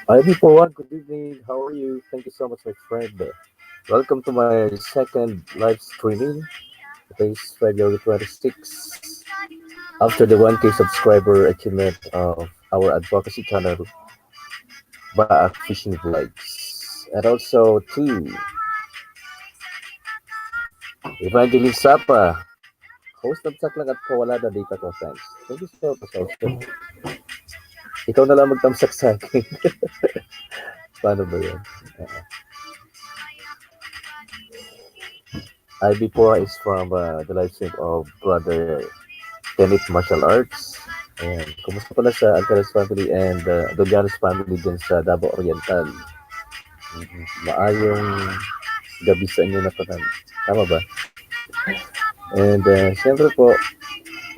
Hi everyone, good evening. How are you? Thank you so much, my friend. Welcome to my second live streaming. Today is February 26th. After the 1K subscriber achievement of our advocacy channel, Baak Fishing Vlogs. And also to Evangeline Sapa, host ng Saklang at Kawala na Data ko, thanks. Thank you so much also. Ikaw na lang magtamsak sa akin. Paano ba yun? IB4 is from the live stream of Brother Tenet Martial Arts. Ayan. Kumusta pala sa Alcaraz family and Dolianos family dyan sa Davao Oriental? Maayong gabi sa inyo na panan. Tama ba? And siyempre po,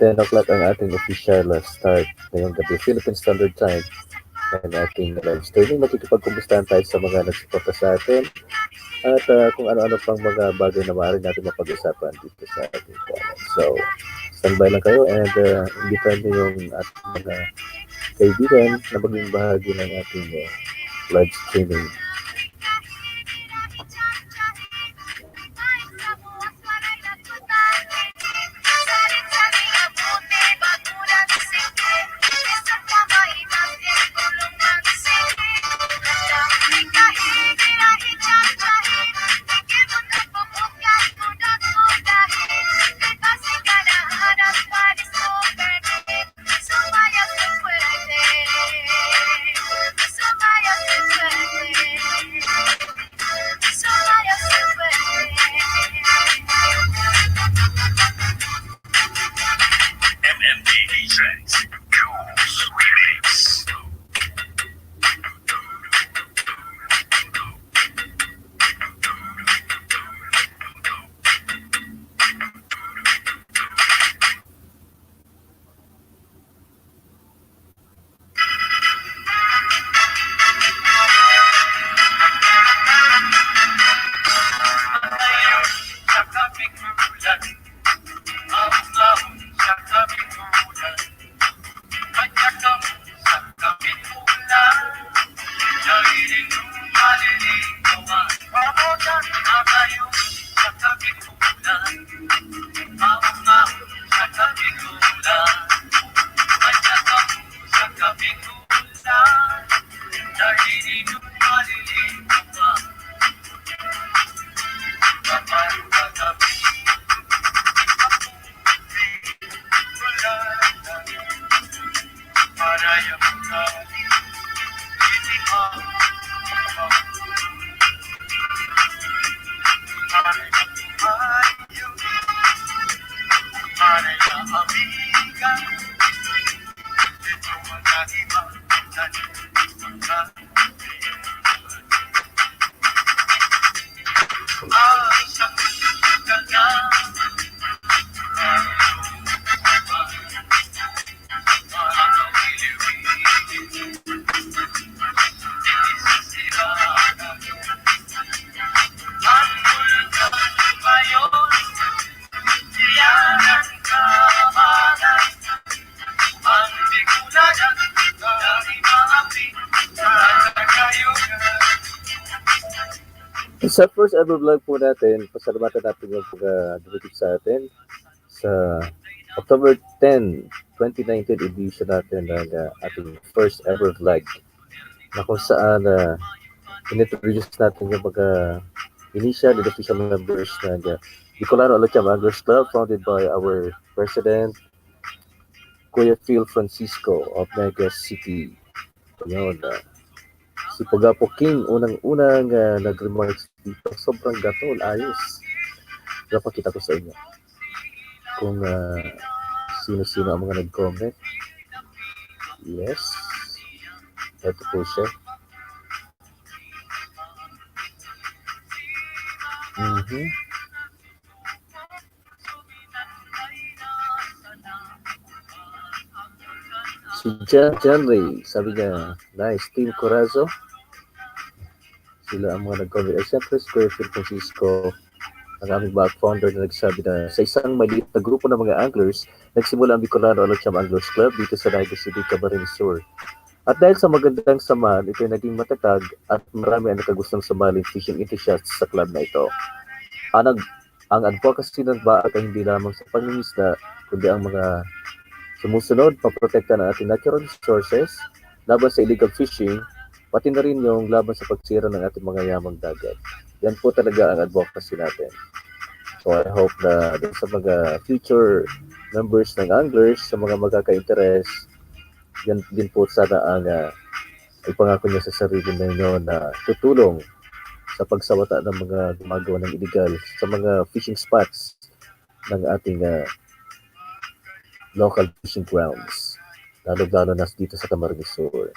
10 o'clock ang ating official start ngayong gabi, Philippine Standard Time. And ating live streaming, makikipagkumustahan tayo sa mga nagsuporta sa atin at kung ano-ano pang mga bagay na maaari natin mapag-usapan dito sa ating channel. So, standby lang kayo and invitahan niyo yung ating mga kaibigan na maging bahagi ng ating live streaming. Sa first ever vlog po natin, pasalamatan natin yung pag-dumikit sa atin sa October 10, 2019 edition natin ng ating first ever vlog na kung saan in-introduce natin yung initial and official members ng Bicolano Alocham Anglers Club founded by our president, Kuya Phil Francisco of Nagas City. Yun, si Pagapo King, unang-unang nag-remarks dito. Sobrang gatol, ayos. Napakita ko sa inyo kung sino-sino ang mga nag-comment. Yes. Ito po siya. Mm-hmm. Si John Ray, sabi niya, nice, Team Corazo. Sila ang mga nag-comment. At siyempre, si Kuya Phil Francisco, ang aming back founder na nagsabi na sa isang maliit na grupo ng mga anglers, nagsimula ang Bicolano Alocham Anglers Club dito sa Nagas City, Camarines Sur. At dahil sa magandang samahan, ito ay naging matatag at marami ang nakagustong sumaling fishing enthusiasts sa club na ito. Ang advocacy ng baak ay hindi lamang sa pangingisda, kundi ang mga sumusunod, paprotekta ng ating natural resources, laban sa illegal fishing, pati na rin yung laban sa pagsira ng ating mga yamang dagat. Yan po talaga ang advocacy natin. So I hope na sa mga future members ng anglers, sa mga magkaka-interest, yan din po sana ang ipangako niya sa sarili ninyo na tutulong sa pagsawata ng mga gumagawa ng illegal sa mga fishing spots ng ating local fishing grounds, lalo-lalo na dito sa Camarines Sur.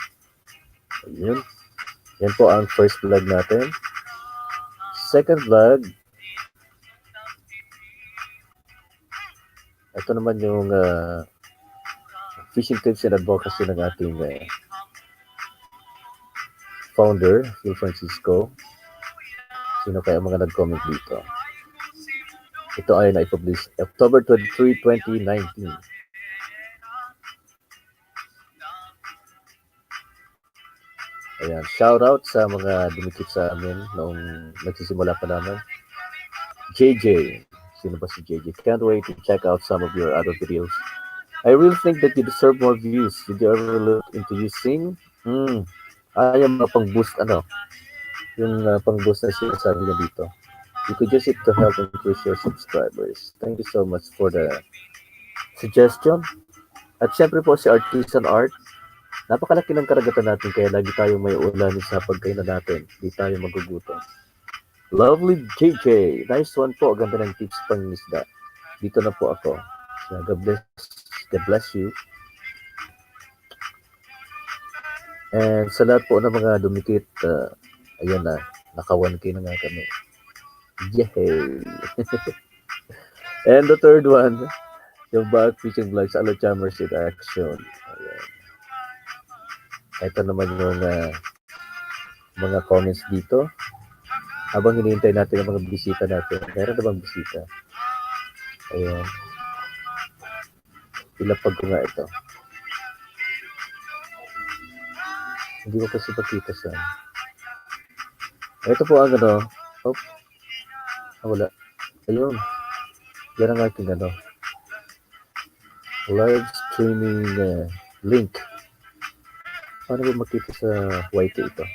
Ayun. Yan po ang first vlog natin. Second vlog, ito naman yung fishing tips and advocacy ng ating founder, Phil Francisco. Sino kaya mga nag-comment dito? Ito ay na-publish October 23, 2019. Ayan, shout out sa mga dumikit sa amin noong nagsisimula pa naman. JJ, sino ba si JJ? Can't wait to check out some of your other videos. I really think that you deserve more views. Did you ever look into using? Ayaw mga pang-boost, yung pang-boost na sinasabi niya dito. You could use it to help increase your subscribers. Thank you so much for the suggestion. At syempre po si Artisan Art. Napakalaki ng karagatan natin kaya lagi tayong may ulan sa pagkainan natin. Di tayo magugutom. Lovely JJ. Nice one po. Ganda ng tips pang isda. Dito na po ako. So, God bless you. And sa lahat po ng mga dumikit, ayan na, naka 1K na nga kami. Yay! And the third one, yung back fishing vlog sa Alochammers in Action. Ayan. Ito naman yung mga comments dito. Habang hinihintay natin ang mga bisita natin. Meron na bang bisita? Ayan. Ilapag ko nga ito. Hindi ko kasi pakita sa. Ito po ang wala. Ayun. Yan ang aking live streaming link. Paano ba makita sa YT ito?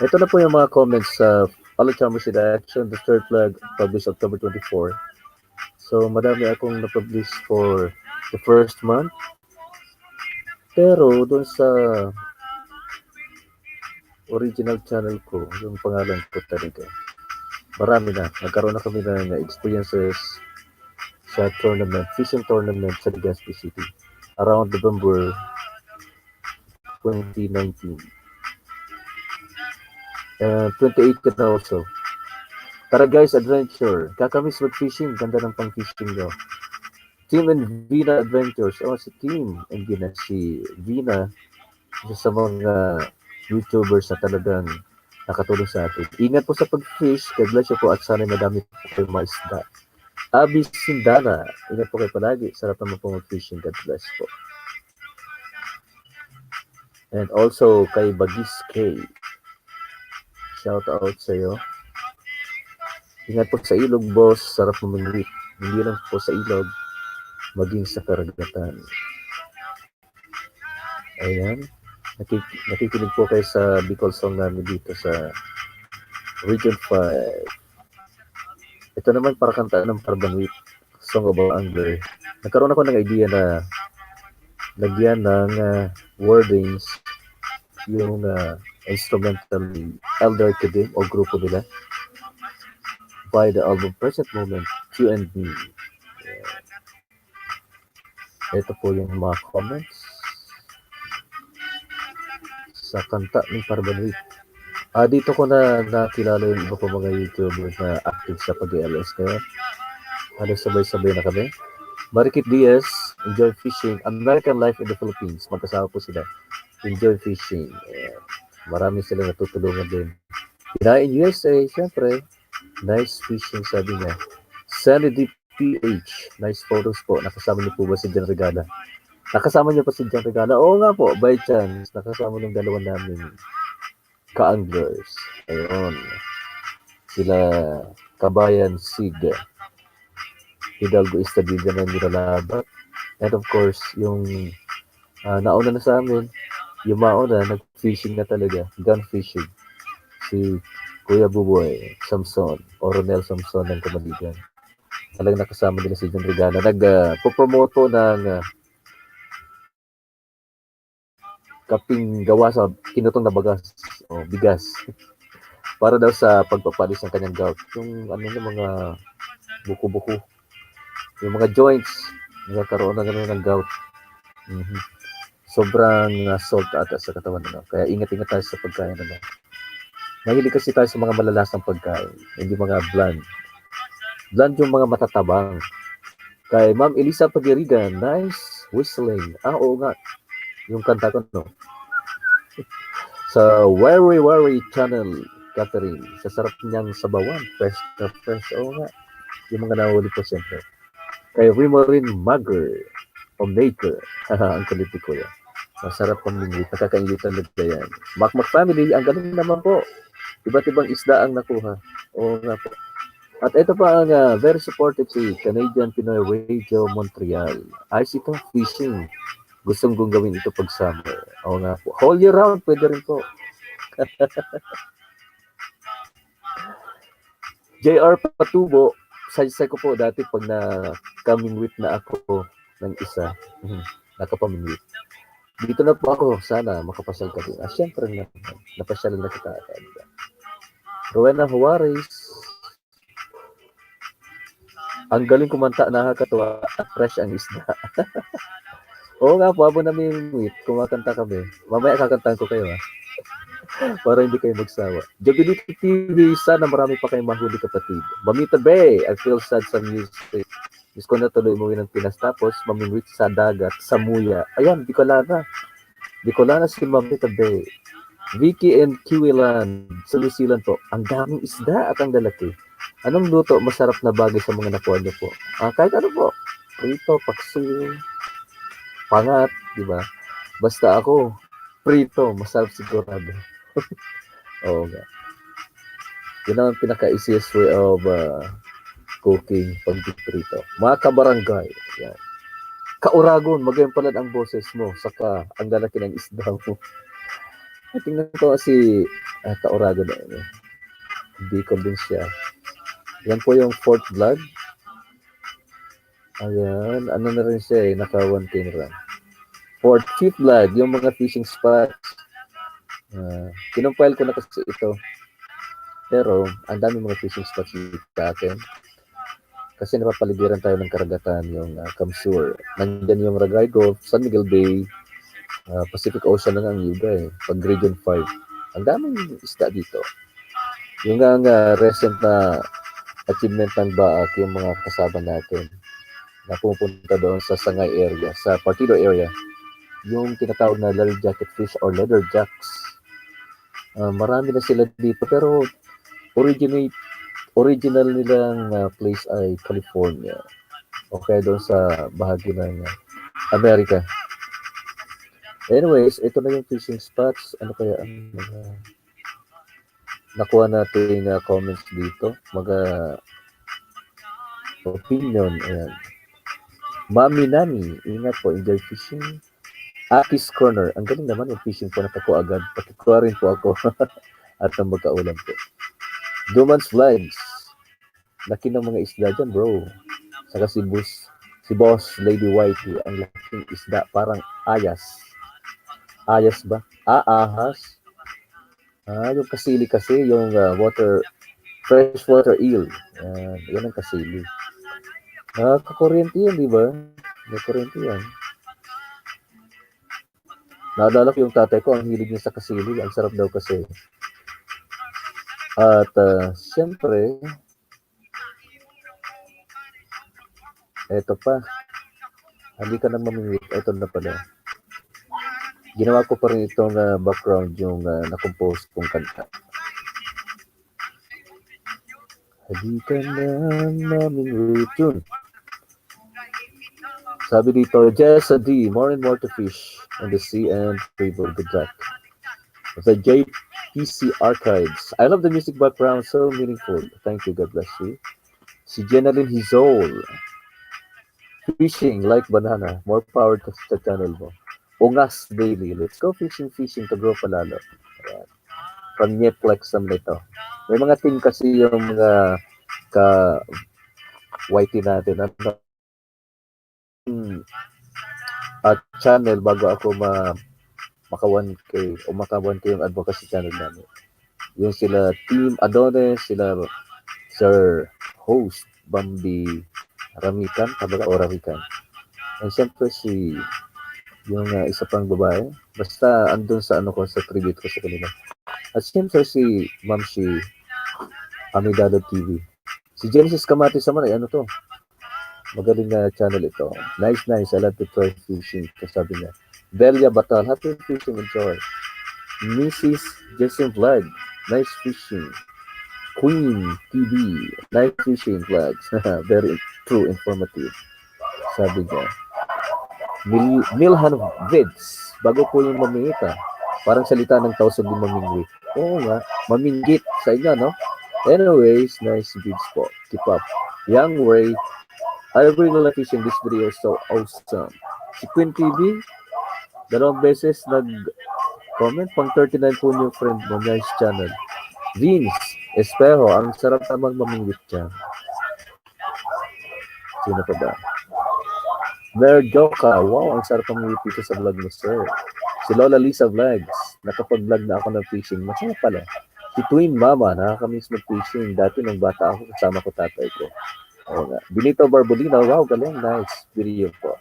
Ito na po yung mga comments sa Alochammers in Action, the third vlog, published October 24. So, madami akong na-publish for the first month. Pero, doon sa original channel ko, yung pangalan ko talaga, marami na. Nagkaroon na kami ng experiences sa tournament, fishing tournament sa Legazpi City around November 2019. 2018 na also. Tara guys, adventure. Kakamis mag-fishing. Ganda ng pang-fishing nyo. Team and Vina Adventures. Si Team and Vina. Si Vina, isa sa mga YouTubers na talagang nakatulong sa atin. Ingat po sa pag-fish. God bless you po at sana madami po kayo maisda. Abi Sindana. Ingat po kayo palagi. Sarap naman po mag-fishing. God bless po. And also kay Bagis K. Shout out sa iyo. Ingat po sa ilog, boss. Sarap mamingwit. Hindi lang po sa ilog, maging sa karagatan. Ayan. Nakikinig po kayo sa Bicol song namin dito sa Region 5. Ito naman para kantaan ng Parbanwit, Song of Angler. Nagkaroon ako ng idea na lagyan ng wordings yung instrumental Elder Kadim o grupo nila by the album Present Moment, You and Me. Ito po yung mga comments sa kanta ng Parbanwit. Dito ko na nakilala yung iba po mga YouTuber na active sa pag-LS kaya halos sabay-sabay na kami. Marikit Diaz, Enjoy Fishing, American Life in the Philippines. Magkasama po sila. Enjoy Fishing. Marami sila natutulungan din. Kinain USA, syempre. Nice fishing, sabi niya. Sunny Deep PH. Nice photos po. Nakasama niyo po ba si Jan Regala? Nakasama niyo pa si Jan Regala? Oo nga po, by chance. Nakasama ng dalawa namin ka-anglers. Ayun. Sila Kabayan Sig. Hidalgo Estadilla na nilalabat. And of course, yung nauna na sa amin, yung mauna, nag-fishing na talaga. Gun fishing. Si Kuya Buboy Samson o Ronel Samson ng Kamaligan. Talagang nakasama nila si John Regala. Nag-promote po ng kaping gawa sa kinutong na bigas. Para daw sa pagpapalis ng kanyang gout. Yung mga buko-buko. Yung mga joints, nagkaroon na gano'n ng gout. Sobrang salt ata sa katawan nila. Kaya ingat-ingat tayo sa pagkain nila. Mahilig kasi tayo sa mga malalasang pagkain, hindi mga bland. Bland yung mga matatabang. Kay Ma'am Elisa Pagirigan, nice whistling. Oo nga, yung kanta ko, no? Sa Worry Channel, Catherine, sa sarap niyang sabawan, fresh na fresh. Oo nga, yung mga nahuli ko siyempre. Kay Rimorin Mager, o Maker, ang kulit ko yan. Masarap pamingwit, nakakaingitan na yan. Makmak family, ang galing naman po. Iba't ibang isda ang nakuha. Oo nga po. At ito pa ang very supportive si Canadian Pinoy Radio Montreal. Ayos ito, fishing. Gustong kong gawin ito pag summer. Oo nga po. Whole year round, pwede rin po. JR Patubo, say ko po dati pag na-coming na ako ng isa. Nakapamingwit. Dito na po ako. Sana makapasal ka din. Siyempre na. Napasyalan na kita. Rowena Juarez. Ang galing kumanta, nakakatuwa. Fresh ang isda. Oo nga po, habang namimingwit, kumakanta kami. Mamaya kakantahan ko kayo, para hindi kayo magsawa. Jobility TV, sana marami pa kayong mahuli kapatid. Mamita Bay, I feel sad sa music. Miss ko na tuloy umuwi ng Pinas, tapos mamingwit sa dagat, sa Muya. Ayan, Bicolana si Mamita Bay. Vicky and Kiwilan sa New Zealand po. Ang daming isda at ang lalaki. Anong luto masarap na bagay sa mga nakuha niyo po? Kahit ano po. Prito, paksiw, pangat, di ba? Basta ako, prito, masarap sigurado. Oo nga. Yun ang pinaka-easiest way of cooking pag-prito. Mga kabarangay. Yan. Kauragon, magayon pala ang boses mo, saka ang lalaki ng isda mo. Tingnan ko kasi Kauragon na Bicol din siya. Yan po yung Fourth Blood. Ayan, ano na rin siya naka 1K na rin. Fifth Blood, yung mga fishing spots. Kinumpile ko na kasi ito. Pero, ang dami mga fishing spots sa akin. Kasi napapaligiran tayo ng karagatan, yung Kamsur. Nandyan yung Ragay Gulf, San Miguel Bay, Pacific Ocean na ang Yuga pag Region 5. Ang daming isda dito. Yung recent na achievement ng Baak, yung mga kasama natin na pupunta doon sa Sangay area, sa Partido area, yung tinatawag na leather jacket fish or leather jacks. Marami na sila dito, pero original nilang place ay California. Okay, doon sa bahagi ng Amerika. Anyways, ito na yung fishing spots. Ano kaya ang nakuha natin comments dito. Mga opinion. Ayan. Mami Nani, ingat po, enjoy fishing. Aki's Corner, ang galing naman yung fishing po, nakakuha agad. Pakikuha rin po ako at ang magkaulam po. Duman's Vlogs, laki ng mga isda dyan bro. Saka si Boss Lady Whitey, ang laking isda, parang ayas. Ayas ba? Ahas. Yung kasili kasi, yung freshwater eel. Yan ang kasili. Kakuryente yan, di ba? May kuryente yan. Naalala ko yung tatay ko, ang hilig niya sa kasili. Ang sarap daw kasi. At siyempre, eto pa. Hindi ka na mamingwit. Eto na pala. Ginawa ko pa rin itong background yung na-compose kong kanta. Hindi ka na mamingwit yun. Sabi dito, Jessa D, more and more to fish on the sea and river. Good luck. The JPC Archives. I love the music background, so meaningful. Thank you, God bless you. Si Jenaline Hizol. Fishing like banana. More power to sa channel mo. Ungas Daily. Let's go fishing to grow palalo. Ayan. From Netflix naman ito. May mga team kasi yung mga ka-whitey natin. At channel bago ako maka 1K o maka 1K yung advocacy channel namin. Yung sila Team Adonis, sila Sir Host Bambi Ramikan, kabaga o Ramikan. And siyempre yung isa pang babae, basta andun sa ko sa tribute ko sa kanila. At siyempre si Ma'am Amidado TV. Si Genesis Kamati Samanay, ano to? Magaling na channel ito. Nice. I love to try fishing. Ito sabi niya. Belia Batal, happy fishing, enjoy. Mrs. Jason Vlog, nice fishing. Queen TV, nice fishing vlogs. Very true, informative. Sabi niya. Milhan Vids, bago po yung mamingita. Parang salita ng tao sa mamingwit. Oo nga, maminggit sa inyo, no? Anyways, nice vids po. Keep up. Young Ray, I really love fishing. This video is so awesome. Si Queen TV, dalawang beses nag-comment. Pang 39 po yung friend mo. Nice channel. Vince Espejo, ang sarap namang mamingwit siya. Sino pa ba? Mer Joka, wow, ang sarap mamingwit dito sa vlog mo, sir. Si Lola Lisa Vlogs, nakapag-vlog na ako ng fishing. Masaya pala. Si Twin Mama, nakakamiss mag-fishing. Dati nung bata ako, kasama ko tatay ko. Oo nga. Benito Barbolina, wow, galing, nice video po.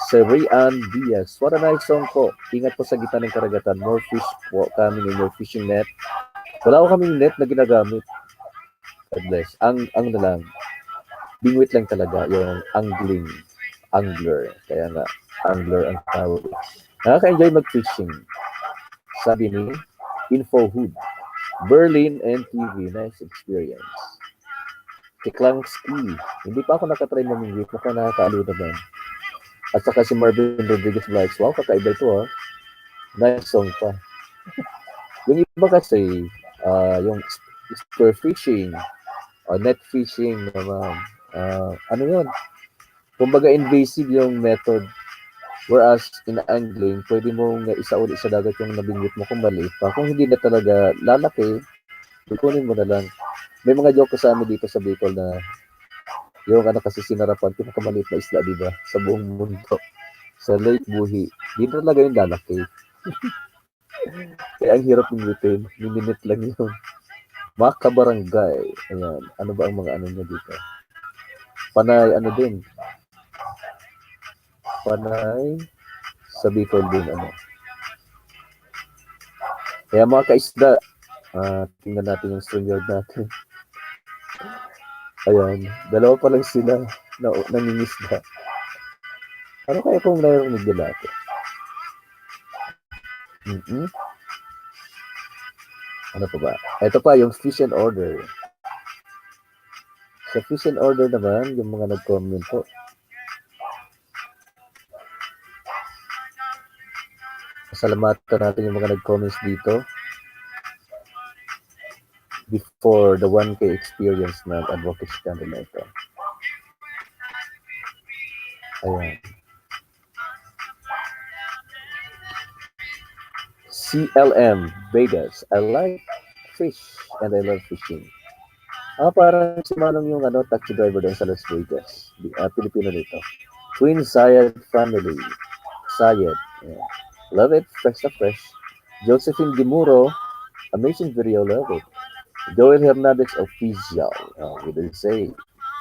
Si Rian Diaz, what a nice song po. Ingat po sa gitna ng karagatan. More fish po coming in your fishing net. Wala ko kaming net na ginagamit. God bless. Ang na lang, bingwit lang talaga, yung angler. Kaya nga, angler ang tawag. Nakaka-enjoy mag-fishing. Sabi ni InfoHood. Berlin and TV, nice experience. Tiklang Ski. Hindi pa ako nakatry mamingwit. Mukhang nakakaaliw naman. At saka si Marvin Rodriguez Vlogs. Wow, kakaiba ito ha. Nice song pa. Yung iba kasi, yung spear fishing, net fishing naman. Ano yun? Kumbaga invasive yung method. Whereas in angling, pwede mong isauli sa dagat yung nabingwit mo kung maliit pa. Kung hindi na talaga lalaki, kunin mo na lang. May mga joke sa amin dito sa Bicol na yung kasi sinarapan, pinakamaliit na isla, di ba? Sa buong mundo. Sa Lake Buhi. Di na talaga yung lalaki. Kaya ang hirap bingwitin. Minute lang yun. Mga kabarangay. Ayan. Ano ba ang mga ano niya dito? Panay, ano din? Panay sa Bicol din, ano. Kaya mga kaisda, tingnan natin yung StreamYard natin. Ayan, dalawa pa lang sila na nangingisda. Ano kaya kung narinig nila ito? Ano pa ba? Ito pa, yung fish and order. Sa fish and order naman, yung mga nag-comment po. Pasalamatan natin yung mga nag-comments dito. before the 1K experience ng advocacy channel na ito. Ayan. CLM Vegas. I like fish and I love fishing. Parang si Manong yung taxi driver doon sa Las Vegas. Pilipino dito. Twin Zayed family. Zayed. Yeah. Love it. Fresh na fresh. Josephine Dimuro. Amazing video. Love it. Joel Hernandez official. We did say,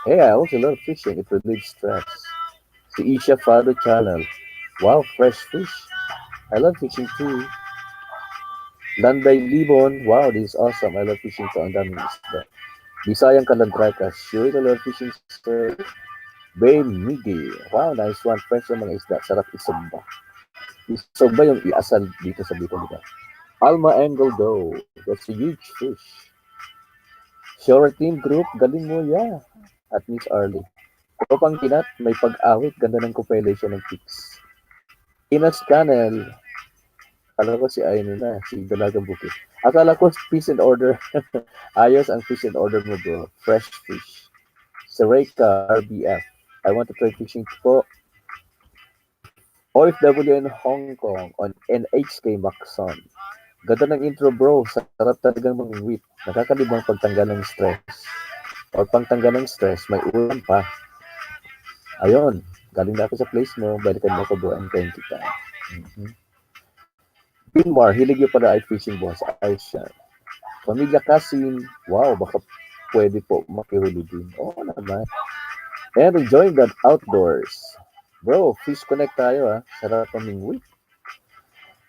hey, I also love fishing. It relieves stress. Si Isha Fado channel. Wow, fresh fish. I love fishing too. Landay Libon. Wow, this is awesome. I love fishing too. Ang daming isda. Bisayang Kalantrakas. Sure, I love fishing sir. Bay Migi. Wow, nice one. Fresh yung mga isda. Sarap isugba. Isugba yung iasal dito sa Bicol. Alma Angle Doe. That's a huge fish. Shore Team Group. Galing mo, yeah. At Miss Arlie. Tropang Kinat. May pag-awit. Ganda ng compilation ng pics. Inas Canel. Akala ko si Aino na. Si Dalagang Bukit. Akala ko fish and order. Ayos ang fish and order mo, bro. Fresh fish. Sareka RBF. I want to try fishing po. OFW in Hong Kong on NHK Macson. Ganda ng intro, bro. Sarap talagang mag-wit. Nakakalibang pagtanggal ng stress. O pangtanggal ng stress, may ulam pa. Ayun. Galing na ako sa place mo. Balikan mo ko, bro. And thank you, ka. Binmar, hilig yung pala ay fishing boss. Ayos siya. Pamilya Kasim, wow, baka pwede po makihuli din. Oo naman. And enjoying the outdoors. Bro, fish connect tayo ha. Sarap pamingwi.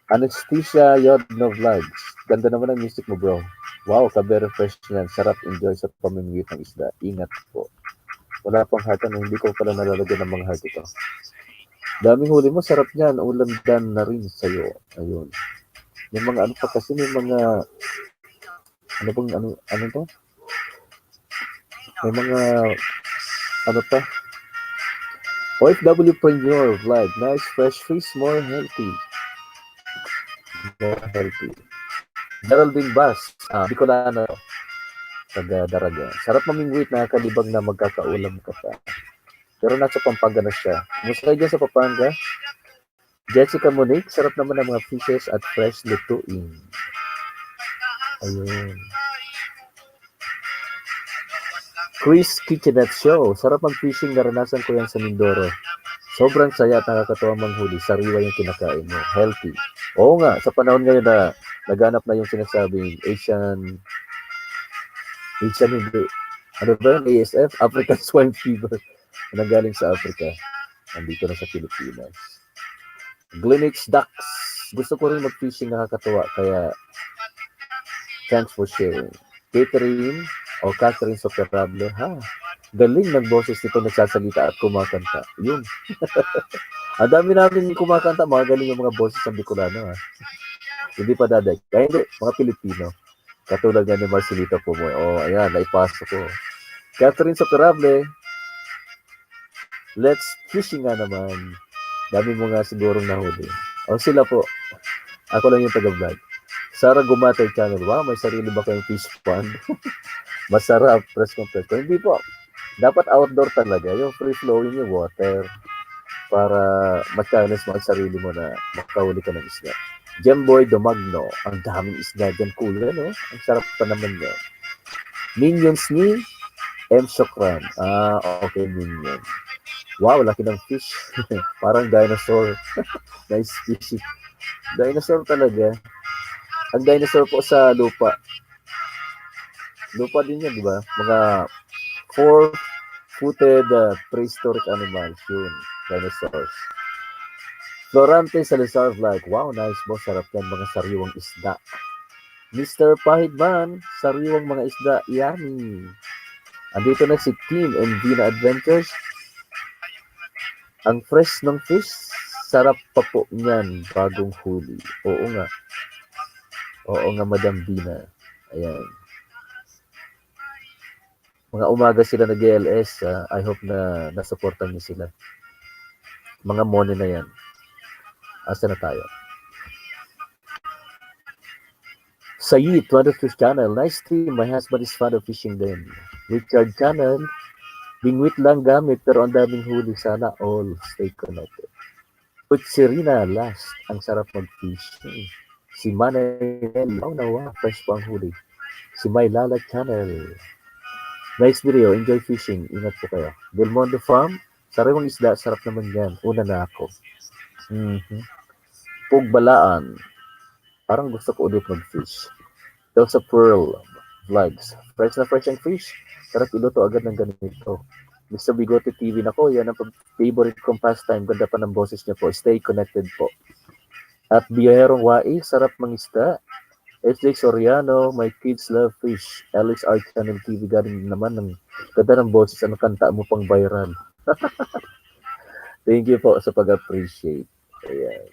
Anesthesia Yodno Vlogs. Ganda naman ang music mo, bro. Wow, ka-very fresh yan. Sarap enjoy sa pamingwi ng isda. Ingat po. Wala pang heart ano, hindi ko pala nalalagyan ng mga heart ito. Daming huli mo, sarap niyan. Ulam dan na rin sa'yo. Ayun. Yung mga ano pa kasi, may mga ano to? May mga ano pa? OFW Preneur Vlog. Nice fresh fish, more healthy. More healthy. Geraldine Bass. Bicolana. Taga-Daraga. Sarap mamingwit, nakakalibag na magkakaulam ka pa. Pero nasa Pampanga na siya. Kumusta dyan sa Pampanga? Jessica Monique, sarap naman ang mga fishes at fresh lutuin. Ayun. Chris Kitchenette Show. Sarap mag-fishing, naranasan ko yan sa Mindoro. Sobrang saya at nakakatawa manghuli. Sariwa yung kinakain mo. Healthy. Oo nga, sa panahon ngayon na naganap na yung sinasabing Asian hindi. Ano ba yung ASF? African Swine Fever. Nanggaling sa Africa. Nandito na sa Pilipinas. Glenix Ducks. Gusto ko rin mag-fishing, nakakatawa. Kaya, thanks for sharing. Catherine Soperable. Galing ng boses nito nagsasalita at kumakanta. Yun. Ang dami namin kumakanta. Mga galing yung mga boses ng Bicolano. Hindi pa daday. Kaya hindi, mga Pilipino. Katulad nga ni Marcelita Pumoy. Ayan, naipasok ko. Catherine Soperable. Let's fishing nga naman. Dami mo nga sigurong nahuli. Sila po. Ako lang yung taga-vlog. Sarah Gumatay Channel. Wow, may sarili ba kayong fish pond? Masarap. Press complete. Hindi po. Dapat outdoor talaga. Yung free-flowing yung water. Para ma-challenge mo ang sarili mo na makahuli ka ng isda. Gemboy Domagno. Ang daming isda dyan. Cool yan, no? Ang sarap pa naman yan. Minions ni M. Shokran. Okay, Minion. Wow, laki ng fish. Parang dinosaur. Nice fish. Dinosaur talaga. Ang dinosaur po sa lupa. Lupa din yan, di ba? Mga 4-footed prehistoric animals. Yun, dinosaurs. Florante Salazar Vlog. Wow, nice boss. Sarap yan, mga sariwang isda. Mr. Pahidman, sariwang mga isda. Yummy. Andito na si Team Envina Adventures. Ang fresh ng fish, sarap pa po niyan bagong huli. Oo nga. Oo nga, Madam Bina. Ayan. Mga umaga sila nag-LS. I hope na nasuportan niyo sila. Mga money na yan. Asa na tayo? Sayid, 23 channel. Nice stream. My husband is fond of fishing din. Richard channel. Bingwit lang gamit pero ang daming huli. Sana all stay connected. Serena last. Ang sarap mag-fishing. Si Manel. Oh, nawa. Fresh po ang huli. Si My Lala channel. Nice video. Enjoy fishing. Ingat po kayo. Belmondo Farm. Sariwang isda. Sarap naman yan. Una na ako. Pugbalaan. Parang gusto ko ulit mag-fish. Sa Pearl Vlogs. Fresh na fresh ang fish. Sarap iluto agad ng ganito. Mr. Bigote TV na ko. Yan ang favorite kong pastime. Ganda pa ng boses niya po. Stay connected po. At Biyaherong Wai. Sarap mangisda. SJ Soriano. My kids love fish. Alex R. Channel TV. Galing naman ng ganda ng boses. Ano kanta mo pang viral. Thank you po sa pag-appreciate. Ayan.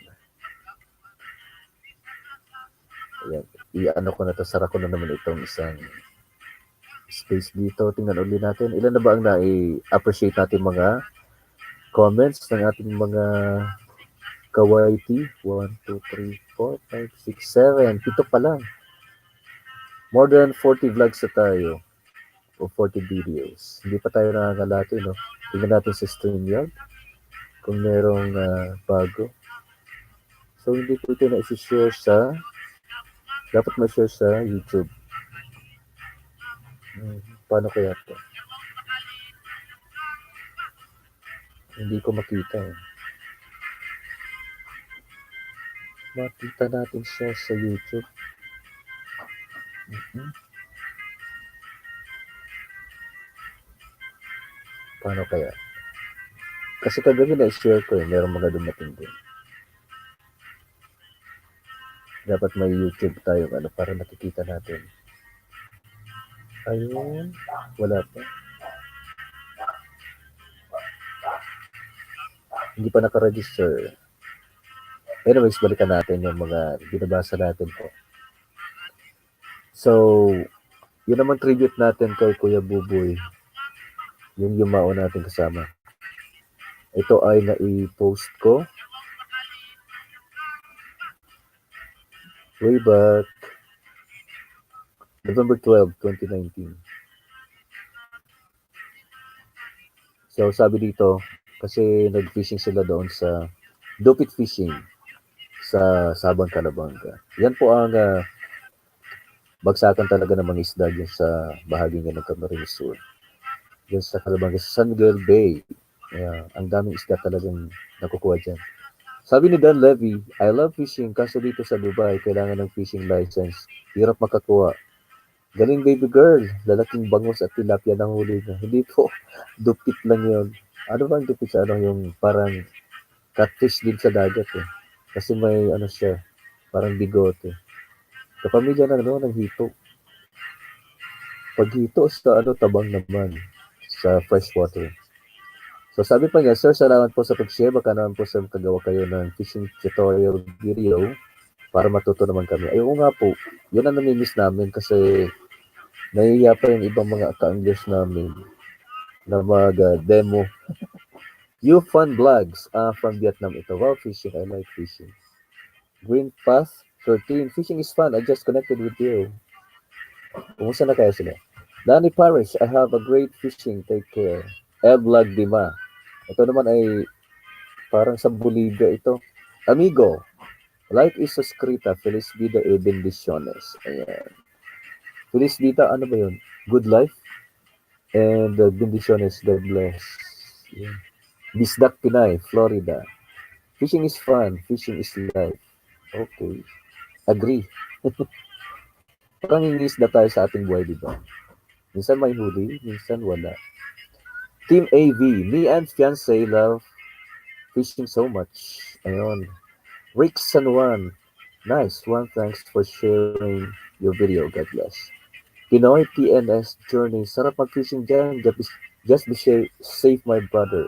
Ayan. I-ano ko na to. Sara ko na naman itong isang space dito. Tingnan ulit natin. Ilan na ba ang na-appreciate natin mga comments ng ating mga kawaiti? 1, 2, 3, 4, 5, 6, 7. 7 pa lang. More than 40 vlogs na tayo. O 40 videos. Hindi pa tayo nangangalati, no? Tingnan natin sa StreamYard kung merong bago. So, hindi po ito na isi-share sa dapat ma-share sa YouTube. Paano kaya ito? Hindi ko makita. Makita natin siya sa YouTube. Paano kaya? Kasi kagabi na-share ko merong mga dumating din. Dapat may YouTube tayo para nakikita natin. Ayun, wala pa. Hindi pa naka-register. Anyways, balikan natin yung mga binabasa natin po. So, yun naman tribute natin kay Kuya Buboy. Yung yumao natin kasama. Ito ay na-post ko way back November 12, 2019. So, sabi dito, kasi nag-fishing sila doon sa Dupit Fishing sa Sabang Calabanga. Yan po ang bagsakan talaga ng mga isda dyan sa bahagi nga ng Camarines Sur. Dyan sa Calabanga, sa San Miguel Bay. Ang daming isda talagang nakukuha dyan. Sabi ni Dan Levy, I love fishing kaso dito sa Dubai, kailangan ng fishing license. Hirap makakuha. Galing baby girl, lalaking bangus at tilapia ng huli na. Hindi po, dupit lang yun. Ano ba ang dupit sa yung parang catfish din sa dagat eh. Kasi may siya, parang bigote. Kapamilya ng hito. Pag hito sa tabang naman sa freshwater. So sabi pa niya, sir, salamat po sa pag-share. Baka naman po sa kagawa kayo ng fishing tutorial video para matuto naman kami. Ay, oo nga po. Yun ang namimiss namin kasi nahihiya pa yung ibang mga ka-English namin na mag-demo. You fun vlogs from Vietnam ito. Wow, fishing. I like fishing. Green Path 13. Fishing is fun. I just connected with you. Kumusta na kaya sila? Danny Parish, I have a great fishing. Take care. Vlog Dima. Ito naman ay parang sa Bolivia ito. Amigo, life is suscrita. Feliz vida e bendiciones. Ayan. Feliz vida, ano ba yun? Good life. And bendiciones, God bless. Ayan. Bisdak Pinay, Florida. Fishing is fun. Fishing is life. Okay. Agree. Parang English na tayo sa ating buhay, di ba? Minsan may huli, minsan wala. Team AV, me and fiancé love fishing so much. Ayun. Rick San Juan. Nice one. Thanks for sharing your video. God bless. Pinoy PNS Journey. Sarap mag-fishing dyan. Just be safe, my brother.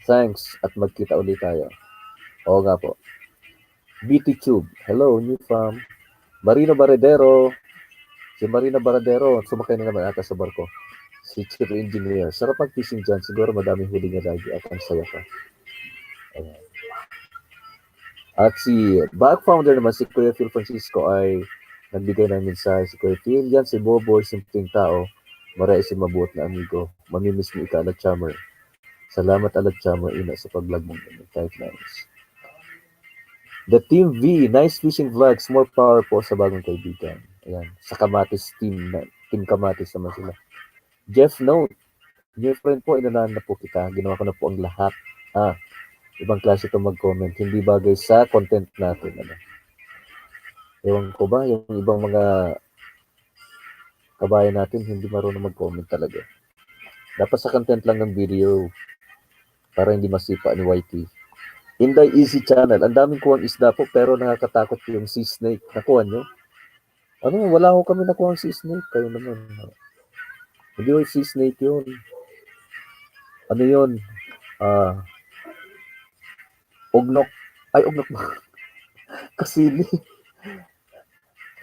Thanks at magkita ulit tayo. Oo nga po. BT Tube. Hello, new fam. Marino Baradero. Si Marino Baradero. Sumakay na naman ata sa barko. Si Chief Engineer. Sarap mag-fishing dyan. Siguro madaming huli nga lagi at ang saya pa. Ayan. At si back founder naman, si Kuya Phil Francisco ay Nagbigay ng mensahe si Kuya Phil. Yan si Boboy, simpleng tao. Maray si mabuot na amigo. Mamimiss mo ika, Alat Chammer. Salamat, Alat Chammer, ina sa pag-vlog mong kahit nice. The Team V, nice fishing vlogs, more power po sa bagong kaibigan. Ayan, sa Kamatis team, Team Kamatis naman sila. Jeff Note, new friend po, inanahan na po kita. Ginawa ko na po ang lahat. Ibang klase itong mag-comment. Hindi bagay sa content natin. Ano. Ewan ko ba, yung ibang mga kabayan natin, hindi marunong mag-comment talaga. Dapat sa content lang ng video para hindi masipa ni YT. Inday Easy Channel. Ang daming kuwang isda po pero nakakatakot yung sea snake. Nakuha nyo? Ano, wala ko kami nakuha ang sea snake. Kayo naman. Hindi yung sea snake yun. Ano yun? Ugnok. Ay, ugnok ba? Kasili.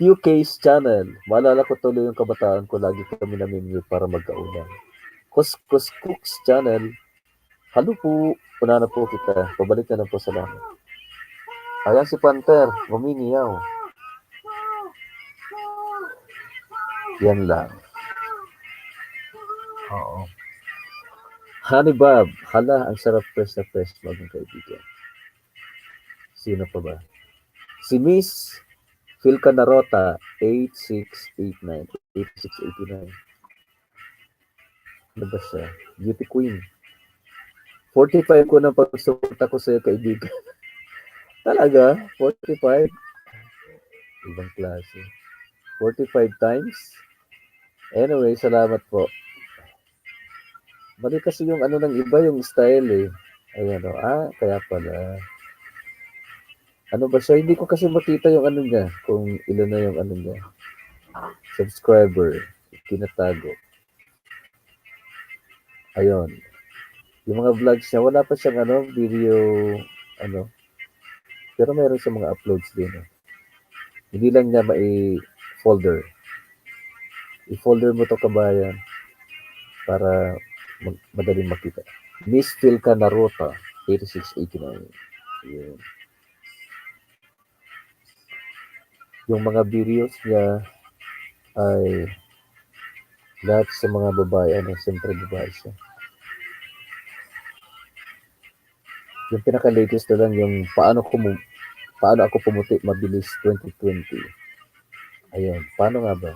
QK's Channel. Maalala ko tuloy yung kabataan ko. Lagi kami namimute para magkaunan. Kuskus Cooks Channel. Halo po. Una na po kita. Pabalik na lang po sa lahat. Ayan si Panther. Guminiyaw. Yan lang. Oo. Honey Bob. Hala, ang sarap fresh na fresh bagong kaibigan. Sino pa ba? Si Miss Philka Narota, 8689. 8689. Ano ba siya? Beauty Queen. 45 ko na pagsuporta ko sa'yo, kaibigan. Talaga? 45? Ibang klase. 45 times? Anyway, salamat po. Mali kasi yung ano ng iba, yung style eh. Ayan o. Kaya pala. Ano ba siya? Hindi ko kasi makita yung ano niya. Kung ilan na yung ano niya. Subscriber. Tinatago. Ayun. Yung mga vlogs niya, wala pa siyang ano, video, ano. Pero meron siyang mga uploads din. Hindi lang niya mai-folder. I-folder mo to, kabayan, para madaling makita. Miss Philka Narota, 8689. Yun. Yung mga videos niya ay lahat sa mga babae. Siyempre babae siya. Yung pinaka-latest na lang yung paano ako pumuti mabilis 2020. Ayun. Paano nga ba?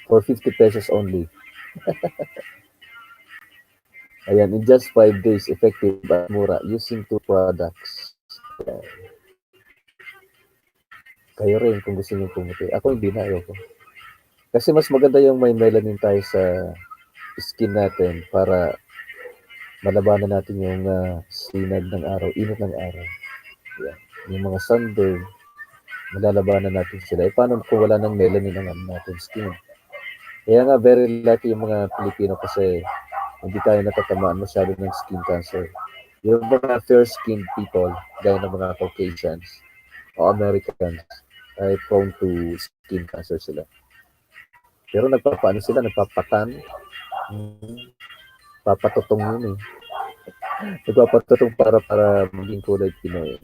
For 50 pesos only. Ayan. In just 5 days, effective at mura using 2 products. Ayan. Kayo rin kung gusto niyo pumuti. Ako hindi na. Ayoko. Kasi mas maganda yung may melanin tayo sa skin natin para malabanan natin yung sinag ng araw, init ng araw. Yan. Yung mga sunburn, malalabanan natin sila. Paano kung wala ng melanin ang natin skin? Kaya nga, very lucky yung mga Pilipino kasi hindi tayo natatamaan masyado ng skin cancer. Yung mga fair-skinned people, gaya ng mga Caucasians o Americans, ay prone to skin cancer sila. Pero nagpapaano sila? Nagpapatan. Papatutong yun eh. Nagpapatutong para maging kulay Pinoy.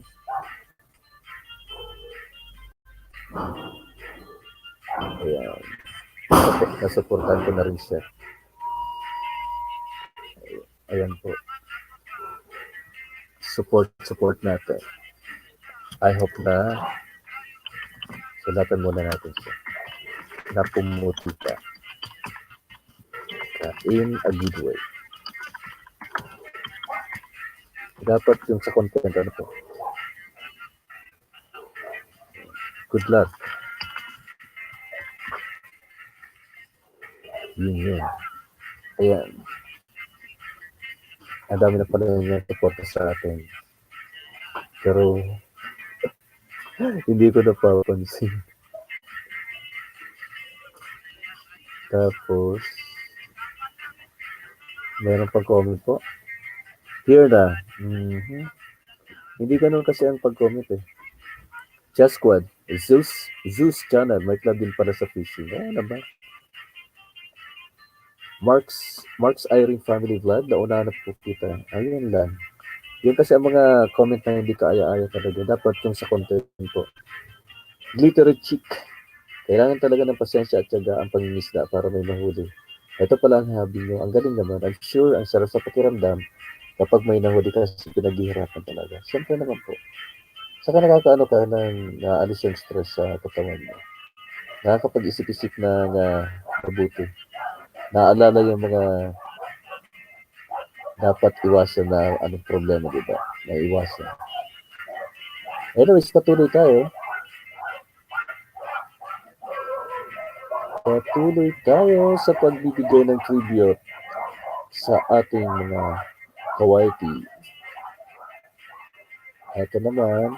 Ayan. Nasuportahan ko na rin siya. Ayan po. Support natin. I hope na sulatan muna natin siya. Na pumuti ka. In a good way. Dapat yung sa content, ano po? Good luck. Yun. Ayan. Ang dami na pala yung support sa atin. Pero, hindi ko napapansin. Tapos, meron pang comment po. Here na. Hindi ganun kasi ang pag-comment eh. Just Squad. Zeus Channel. May club din para sa fishing. Ano ba? Mark's Irene Family Vlog. Nauna na po kita. Ayun lang. Yun kasi ang mga comment na hindi kaaya-aya talaga. Dapat yung sa content po. Glittery Chick. Kailangan talaga ng pasensya at tiyaga ang pangingisda para may mahuli. Ito pala ang hobby nyo. Ang galing naman. I'm sure ang sarap sa pakiramdam kapag may nahuli kasi pinaghihirapan talaga. Siyempre naman po. Saka nakakaano ka nang naalis yung stress sa katawan mo. Nakakapag-isip-isip na mabuti. Naalala yung mga dapat iwasan na anong problema, di ba? Na iwasan. Anyways, patuloy tayo. Patuloy tayo sa pagbibigay ng tribute sa ating mga kawaiti. Ito naman,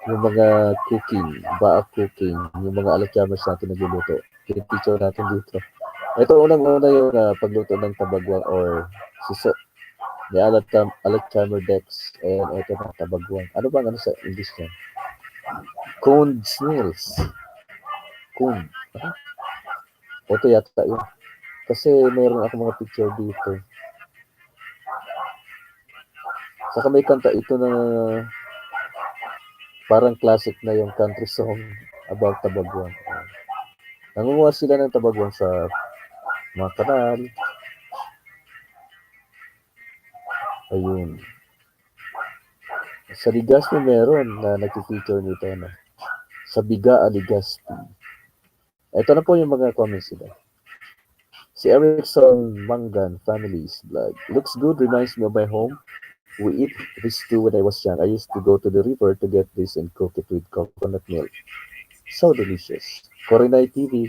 yung mga cooking, cooking, yung mga alakyamas natin nagluluto. Pinipicture natin dito. Ito unang-una yung pagluto ng tabagwang or suso. May alakyamer Dex. And ito na, tabagwang. Ano bang ano sa English niya? Cone snails. Cone. Ito yata yun. Kasi meron ako mga picture dito. Saka may kanta ito na parang classic na yung country song about tabagwang. Nangunguha sila ng tabagwang sa mga kanal. Ayun. Sa Legazpi meron na nag-feature nito. No? Sa Biga, Legazpi. Ito na po yung mga comments nila. Si Erickson Mangan Family's Vlog. Looks good, reminds me of my home. We eat this too when I was young. I used to go to the river to get this and cook it with coconut milk. So delicious. Coronay TV.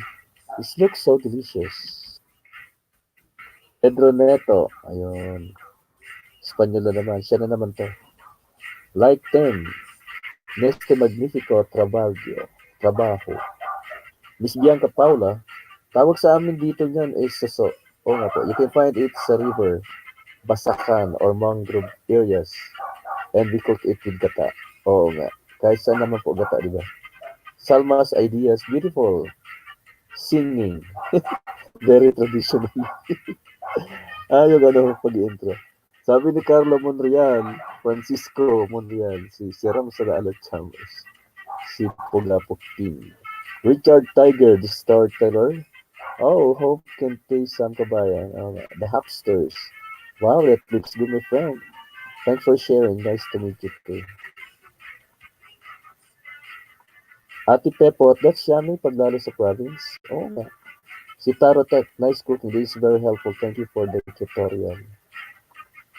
This looks so delicious. Pedro Neto. Ayun. Espanyol na naman. Siya na naman to. Like 10. Neste Magnifico Trabajo. Miss Bianca Paula. Tawag sa amin dito niyan is saso. Oo nga po. You can find it sa river, Basakan, or mangrove areas. And we cook it with gata. Oo nga. Kahit saan naman po gata, di ba? Salma's Ideas. Beautiful. Singing. Very traditional. Yung ano, pag-intro. Sabi ni Carlo Monreal, Francisco Monreal, si Ram Sala Chambers, si Pugapok King, Richard Tiger, the storyteller. Oh, hope can taste some kabayan. Oh, the Hopsters. Wow, that looks good, my friend. Thanks for sharing. Nice to meet you too. Ate Pepot, that's yummy paglalo sa province. Oh, nga. Si Tarotech, nice cooking. This is very helpful. Thank you for the tutorial.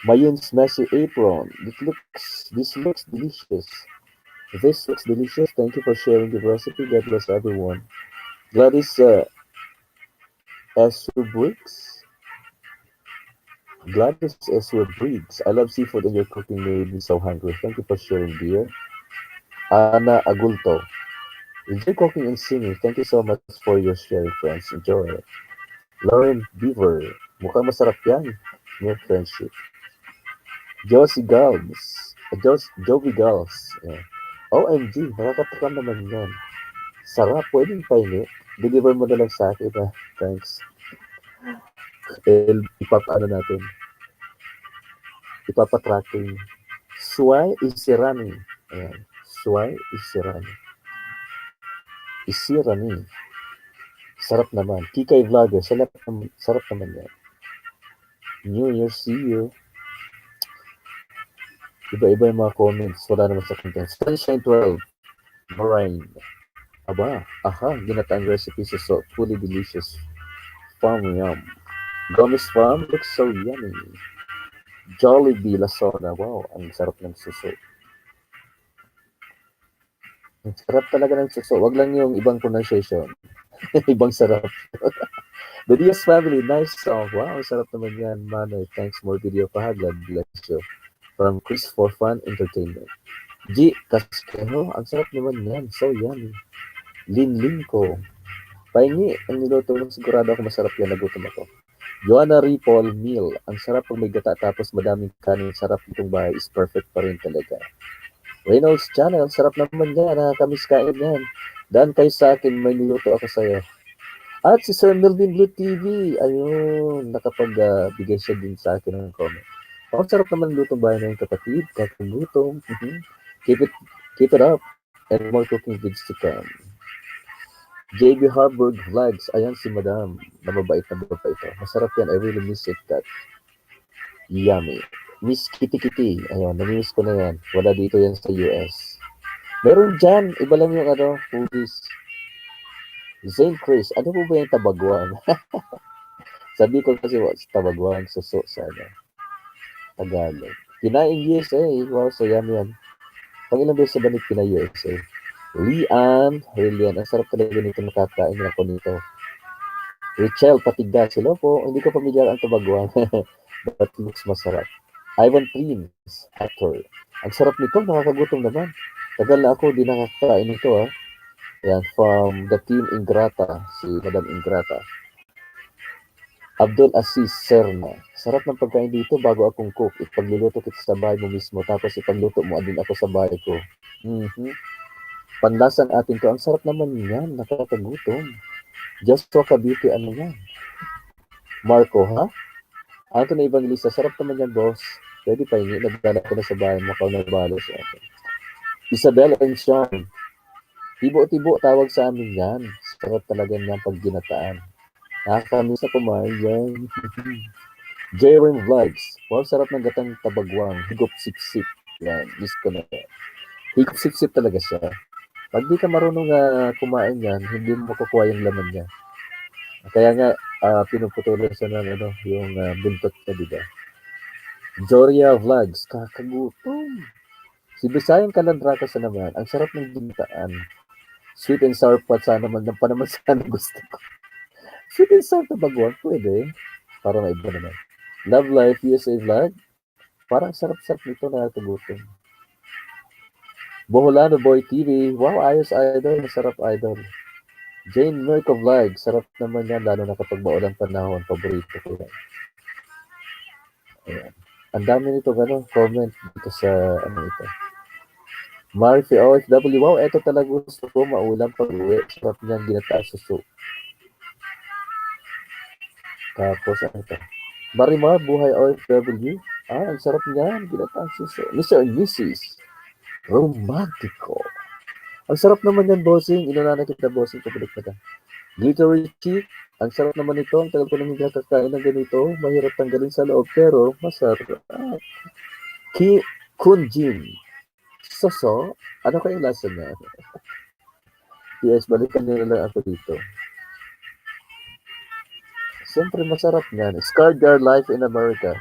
Mayun's messy apron. This looks delicious. This looks delicious. Thank you for sharing the recipe. God bless everyone. Gladys Esru Briggs. Gladys Esru Briggs. I love seafood and your cooking made me so hungry. Thank you for sharing, dear. Ana Agulto. Enjoy cooking and singing. Thank you so much for your sharing, friends. Enjoy it. Lauren Beaver. Mukhang masarap yan. Your friendship. Josie Gals. Jovi Gals. Yeah. OMG, nakakatakam naman yan. Sarap, pwedeng painit. Deliver mo na lang sa akin, ha? Thanks. Ipapano natin. Ipapatracking. Suway Isirani. Ayan. Suway Isirani. Isirani. Sarap naman. Kikay Vlogger. Sarap naman yan. New Year, see you. Iba-iba yung mga comments. Wala naman sa content. Sunshine 12. Moraine. Aba, aha, ginataang recipe sa fully delicious farm yum. Gomez Farm looks so yummy. Jollibee Lasona. Wow, ang sarap ng suso. Ang sarap talaga ng suso. Wag lang yung ibang pronunciation. Ibang sarap. The Diaz Family, nice song. Wow, sarap naman yan. Manoy, thanks. More video pa. God bless you. From Chris for Fun Entertainment. G. Casquejo, ang sarap naman yan. So yummy. Linlin ko. Pahingi, ang niluto ng sigurado ako masarap yan. Nagutom ako. Joanna Ripol Meal. Ang sarap pag may gata tapos madaming kanin. Sarap itong bahay is perfect pa rin talaga. Reynolds Channel, sarap naman yan. Nakakamiss kain yan. Daan kayo sa akin, may niluto ako sa'yo. At si Sir Melvin Blue TV. Ayun, nakapagbigay siya din sa akin ng comment. Ang sarap naman lutong bahay na yung kapatid. Kakugutom. Keep it up. And more cooking videos to come. JB Harburg Vlogs. Ayan si Madam. Na mabait na ba ito? Masarap yan. I really miss it. That yummy. Miss Kitty Kitty. Ayun, namiss ko na yan. Wala dito yan sa US. Meron dyan. Iba lang yung ano, foodies. Zane Chris. Ano po ba yung tabagwan? Sabi ko kasi tabagwan. Suso sa ano. Tagalog. Kinain USA. Wow, so yummy yan. Pangilang beses sa banit kina USA. Lian. Helian. Ang sarap talaga nito nakakain ako nito. Richelle Patigas. Hello po. Hindi ko pamilyar ang tabagwan. But looks masarap. Ivan Prince. Actor. Ang sarap nito. Nakakagutom naman. Tagal na ako di nakakain nito ah. Yan, from the team Ingrata. Si Madam Ingrata. Abdul Aziz Serna. Sarap ng pagkain dito bago akong cook. Ipagluluto kita sa bahay mo mismo. Tapos ipagluto mo din ako sa bahay ko. Mm-hmm. Panlasan atin to. Ang sarap naman yan. Nakakagutom. Joshua Cavite, ano yan? Marco, ha? Anthony Evangelista, sarap naman yan, boss. Pwede pa hindi. Nagdala ko na sa bahay mo. Kau nagbalo sa akin. Isabel and Sean. Tibo-tibo, tawag sa amin yan. Sarap talaga niyan pag ginataan. Nakakamiss na kumain yan. J-Ring Vlogs. Wow, sarap ng gatang tabagwang. Higop sip-sip. Yan, miss ko na yan. Higop sip-sip talaga siya. Pag di ka marunong kumain yan, hindi mo makukuha yung laman niya. Kaya nga, pinuputulan siya ng ano, yung buntot niya, di ba? Joria Vlogs. Kakagutom. Si Bisayang Kalandraka sa naman. Ang sarap ng ginitaan. Sweet and sour pot sana naman. Nang pa naman sana gusto ko. Sweet and sour tabagwang. Pwede. Para may iba naman. Love Life USA Vlog. Parang sarap-sarap nito na kagutom. Boholano Boy TV. Wow, ayos idol. Masarap idol. Jane Merco Vlog. Sarap naman yan. Lalo na kapag maulang panahon. Paborito ko yan. Ayan. Ang dami nito comment dito sa ano ito. Marfi OFW. Wow, ito talaga gusto ko. Maulam pag-uwi. Sarap niyang ginataas suso. Tapos ano ito? Marimar, buhay OFW. Ang sarap niyan. Ginataas suso. Mr. and Mrs. Romantico. Ang sarap naman yan, bossing. Inuna na kita, bossing. Kapalik na ka. Glittery Cheek. Ang sarap naman ito. Ang tagal ko naman kakakain ng ganito. Mahirap tanggalin sa loob, pero masarap. Kunjin. Soso. Ano kayong lasa niya? PS, balikan nyo lang ako dito. Siyempre, masarap niyan. Scarred Girl Life in America.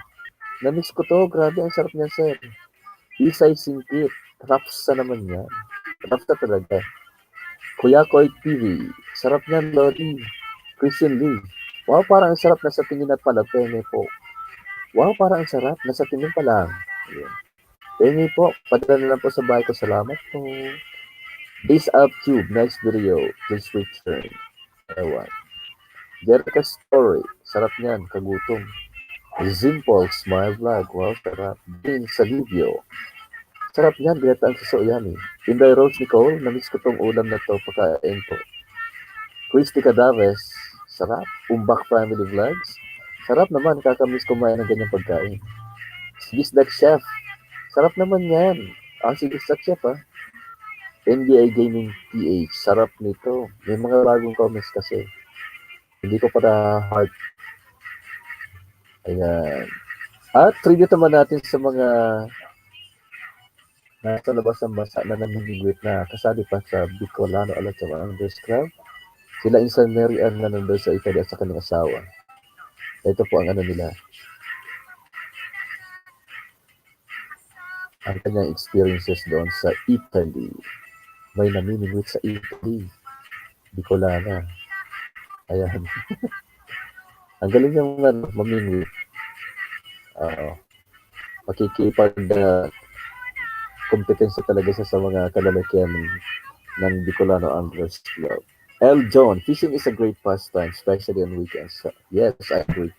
Namiss ko to. Grabe, ang sarap niyan, sir. Isay Singkit. Rapsa naman yan. Rapsa talaga. Kuya Koy TV. Sarap niyan, Lodi. Christian Lee. Wow, parang ang sarap. Nasa tingin na pala. Penge po. Wow, parang ang sarap. Nasa tingin pa lang. Ayan. Penge po. Padala na lang po sa bahay ko. Salamat po. This up tube. Nice video. Please return. Ewan. Jerica Story. Sarap niyan. Kagutom. Simple Smile Vlog. Wow, sarap. Jane Salivio. Sarap niyan. Ginataang suso yan eh. Inday Rose Nicole. Namiss ko tong ulam na to. Pagkain po. Christy Cadaves. Sarap. Umbak Family Vlogs. Sarap naman. Kakamiss kumain ng ganyang pagkain. Gisdak Chef. Sarap naman yan. Si Gisdak Chef NBA Gaming PH. Sarap nito. May mga bagong comments kasi. Hindi ko para heart. Ayan. At tribute naman natin sa mga nasa labas ng bansa na namimigwit na kasali pa sa Bicolano alat sa mga Club. Sila Insan Mary Ann na nandun sa Italy at sa kanyang asawa. Ito po ang ano nila. Ang kanyang experiences doon sa Italy. May namimigwit sa Italy. Bicolana. Ayan. Ang galing yung mamingwit. Makikipag kompetensya talaga sa mga kalalakihan ng Bicolano Anglers Club. L. John, fishing is a great pastime, especially on weekends. So, yes, I agree.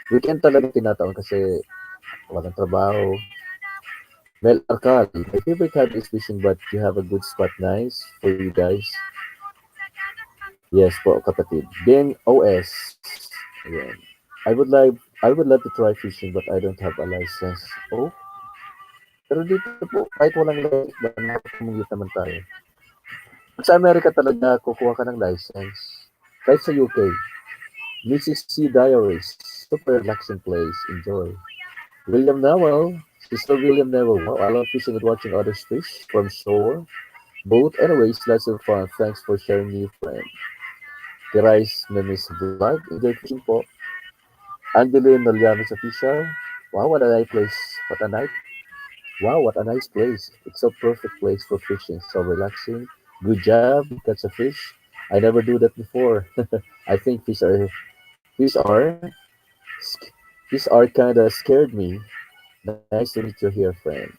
Weekend talaga tinataon kasi walang trabaho. Mel Arcal, my favorite hobby is fishing but you have a good spot. Nice for you guys. Yes po, kapatid. Ben OS. Ayan. I would love to try fishing but I don't have a license. Oh, pero dito po, kahit walang license, nakapamugit naman tayo. Sa Amerika talaga kukuha ka ng license. Kahit sa UK, Mrs. C. Diaries, super relaxing place, enjoy. William Newell, Sister William Newell, wow, I love fishing and watching others fish from shore. Both anyways, lots of fun. Thanks for sharing new friend. Kirais Memes Vlog, enjoy fishing po. Angeline Nolianos Official, wow, what a nice place. What a night. Wow, what a nice place. It's a perfect place for fishing. So relaxing. Good job. You catch a fish. I never do that before. I think fish are fish are kind of scared me. Nice to meet you here, friend.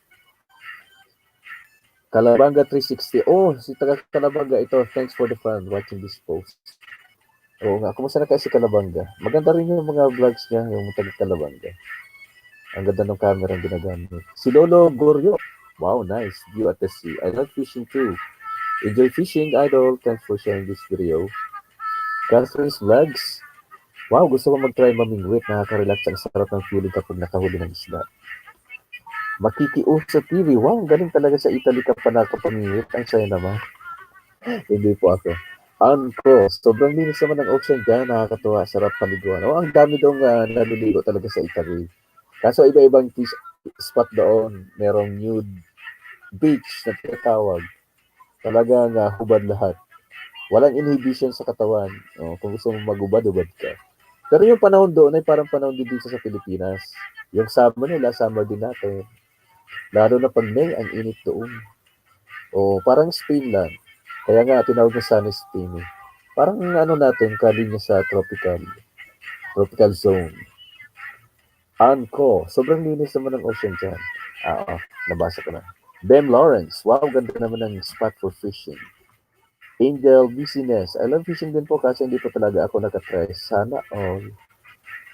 Calabanga 360. Oh, si taga Calabanga ito. Thanks for the fun watching this post. Oo nga, kumusta na kayo si Calabanga? Maganda rin yung mga vlogs niya, yung taga Calabanga. Ang ganda ng camera ang ginagamit. Si Lolo Goryo. Wow, nice. View at the sea. I love fishing too. Enjoy fishing, idol. Thanks for sharing this video. Catherine's Vlogs. Wow, gusto ko mag-try mamingwit. Nakaka-relax. Ang sarap ng feeling kapag nakahuli ng isda. Makikiusa TV. Wow, galing talaga sa Italy ka pa nakapamingwit. Ang saya naman. Hindi po ako. Anko, sobrang linis naman ng ocean dyan. Nakakatuwa. Sarap paliguan. Oh, ang dami daw naliligo talaga sa Italy. Kaso iba-ibang spot doon. Merong nude beach na tinatawag. Talagang hubad lahat. Walang inhibition sa katawan. Oh, kung gusto mong magubad-ubad ka. Pero yung panahon doon ay parang panahon din dito sa Pilipinas. Yung summer nila, summer din natin. Lalo na pag May, ang init doon. O parang Spain lang. Kaya nga, tinawag na Sunny Spain eh. Parang ano natin, kalinya sa tropical zone. Anko, sobrang linis naman ng ocean dyan. Nabasa ko na. Ben Lawrence, wow, ganda naman ng spot for fishing. Angel Business, I love fishing din po kasi hindi po talaga ako nakatry. Sana all.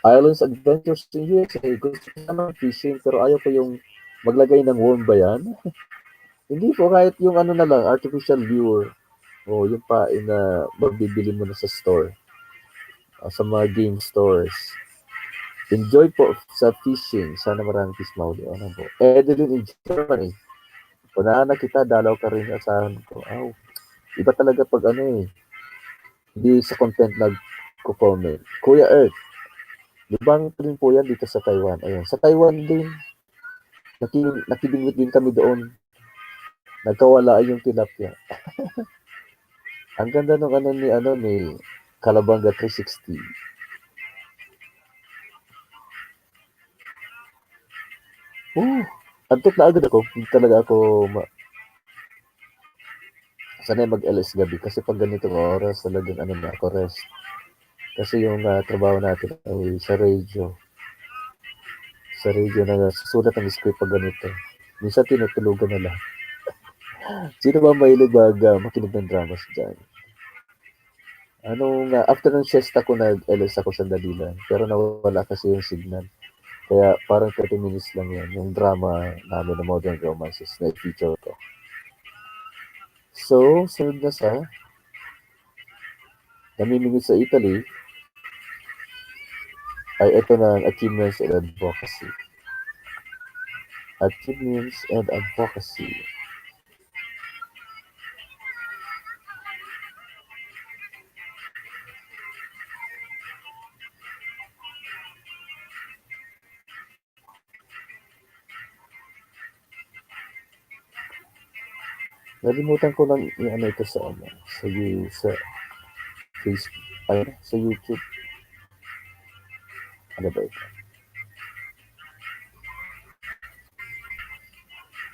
Islands Adventures in USA, gusto ko sana fishing pero ayaw ko yung maglagay ng worm ba yan? Hindi po, kahit yung ano na lang, artificial lure. O yung pain na magbibili mo na sa store. Sa mga game stores. Enjoy po sa fishing. Sana maraming fish mahuli. Ano po? Edeline in Germany. Unahan na kita, dalaw ka rin asahan ko. Iba talaga pag ano eh. Hindi sa content nag-comment. Kuya Earth, libang rin po yan dito sa Taiwan. Ayun. Sa Taiwan din, nakibingwit din kami doon. Nagkawala yung tilapia. Ang ganda ng ni Calabanga 360. Antok na agad ako. Hindi talaga ako sanay mag-LS gabi kasi pag ganitong oras talagang ano na ako rest. Kasi yung trabaho natin ay sa radio. Sa radio na susulat ang script pag ganito. Minsan tinutulugan na lang. Sino ba mahilig makinig ng dramas dyan? After ng siesta ko nag-LS ako sandali lang. Pero nawala kasi yung signal. Kaya parang 30 minutes lang yan. Yung drama namin na Modern Romances na feature ko. So, sunod na sa namimingit sa Italy ay ito na ang achievements and advocacy. Achievements and advocacy. Nalimutan ko lang i-ano ito sa Facebook, sa YouTube. Ano ba ito?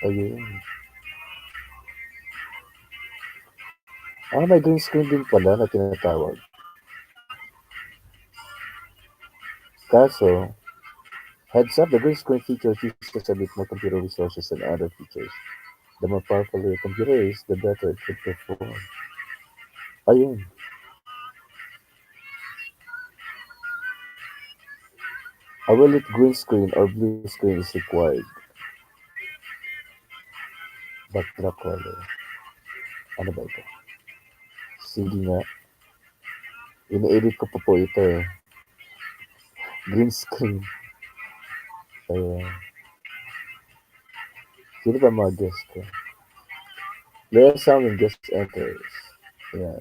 Ayun. May green screen din pala na tinatawag. Kaso, heads up, the green screen feature uses a bit more computer resources than other features. The more powerful your computer is, the better it could perform. Ayun. A well-lit green screen or blue screen is required. Backdrop color. Ano ba ito? Sige nga. Ini-edit ko pa po ito eh. Green screen. Ayan. Sino ba mga guest ko? Play a song and guest enters. Yeah,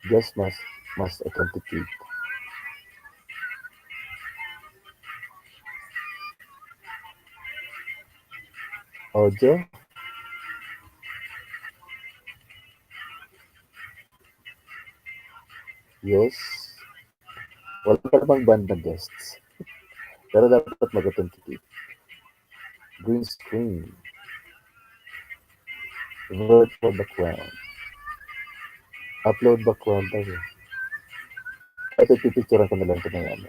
guest must authenticate. Audio, yes. Wala pa namang band na guests. Pero dapat mag-authenticate. Green screen, virtual background, upload background tayo. Ito pipicturean ko na lang ito ng ano.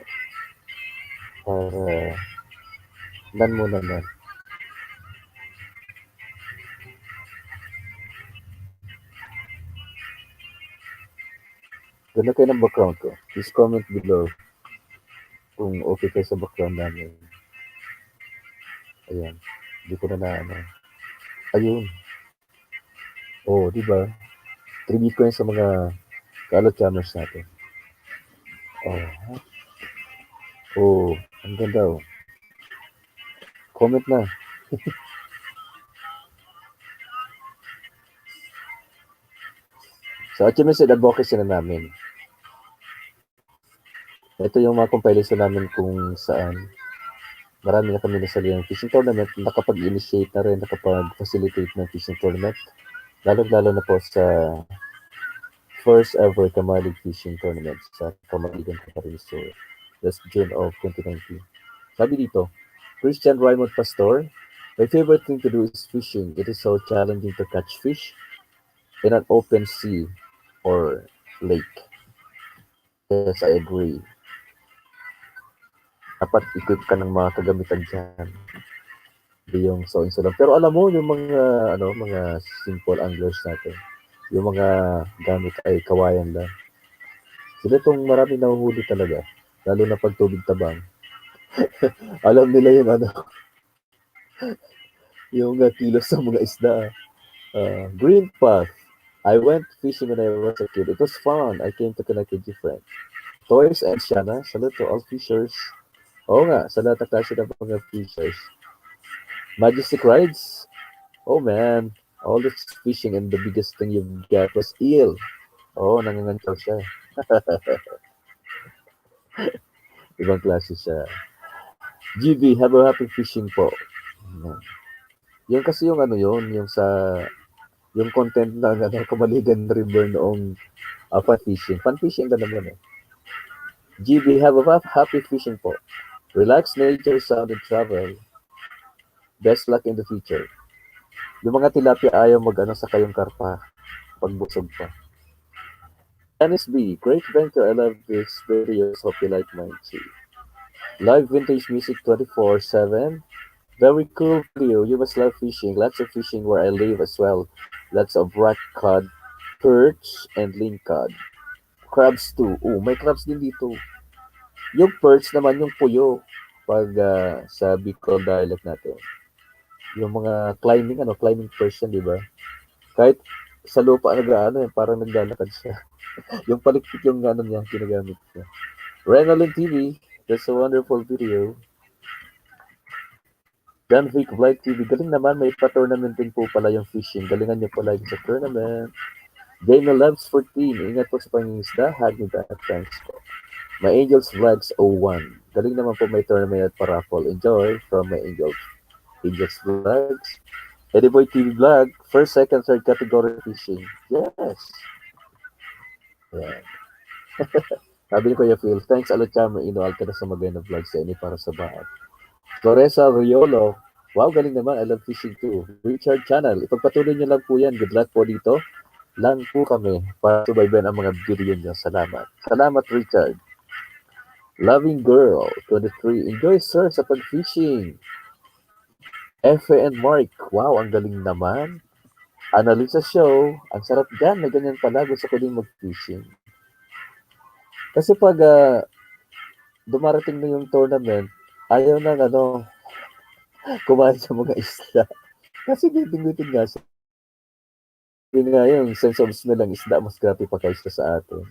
Para nan muna nan. Ganda kayo ng background ko. Please comment below kung okay kayo sa background namin. Ayan. Hindi ko na ano. Ayun. Oh, di ba? Tribute ko yun sa mga kalot cameras natin. Oh, oh, ang ganda oh. Comment na. So, achievements and advocacy na namin. Ito yung mga compilation namin kung saan marami na kami nasali ng fishing tournament, nakapag-initiate na rin, nakapag-facilitate ng fishing tournament. Lalo-lalo na po sa first ever Kamalig Fishing Tournament sa Kamaligan Camarines Resort. That's June of 2019. Sabi dito, Christian Raymond Pastor, my favorite thing to do is fishing. It is so challenging to catch fish in an open sea or lake. Yes, I agree. Dapat equip ka ng mga kagamitan dyan. Hindi yung so lang. Pero alam mo, yung mga, mga simple anglers natin, yung mga gamit ay kawayan lang. Sila itong maraming nahuhuli talaga. Lalo na pag tubig tabang. Alam nila yung yung kilos ng mga isda. Green Path. I went fishing when I was a kid. It was fun. I came to connect with your friends. Toys and Shana. Salute to all fishers. Oo nga, sa lahat ng klase ng mga fishers. Majestic Rides. Oh man, all this fishing and the biggest thing you got was eel. Oh, nangangantaw siya. Ibang klase siya. GB, have a happy fishing po. Yan kasi yung yung sa yung content ng Kamaligan River noong fun fishing. Fun fishing ka naman eh. GB, have a happy fishing po. Relax nature, sound, and travel. Best luck in the future. Yung mga tilapia ayaw sa kayong karpa pagbusog pa. Dennis B, great venture. I love this videos. Hope you like mine too. Live vintage music 24/7. Very cool video. You must love fishing. Lots of fishing where I live as well. Lots of rock cod, perch, and lingcod. Crabs too. Oh, may crabs din dito. Yung perch naman yung puyo pag sa Bicol dialect natin. Yung mga climbing perch yan, di ba? Kahit sa lupa parang naglalakad siya. Yung palikpik yung niya, ginagamit niya. Renalyn TV, that's a wonderful video. John Vic Vlog TV, galing naman, may pa-tournament din po pala yung fishing. Galingan niyo pala yung sa tournament. Dana Loves 14, ingat po sa pangingisda, hag me back, thanks po. My Angels Vlogs 01, galing naman po may tournament at paraffle. Enjoy from my Angels Vlogs. Eddie Boy TV Vlog, first, second, third category fishing. Yes. Yeah. Sabi ni Kuya Phil, thanks alot kami, inual ka na sa maganda vlog sa ini para sa bahat. Floresa Riolo, wow, galing naman, I love fishing too. Richard Channel, ipagpatuloy niyo lang po yan. Good luck po dito. Lang po kami para subaybayan ang mga video niyo. Salamat. Salamat, Richard. Loving Girl, 23. Enjoy, sir, sa pag-fishing. Efe and Mark, wow, ang galing naman. Annalisa Show, ang sarap dyan, may ganyan pala, gusto ko din mag-fishing. Kasi pag dumarating na yung tournament, ayaw na kumain sa mga isda. Kasi giting-giting nga siya. Yun nga yung sense of smell ng isda, mas grabe pa kaysa sa atin.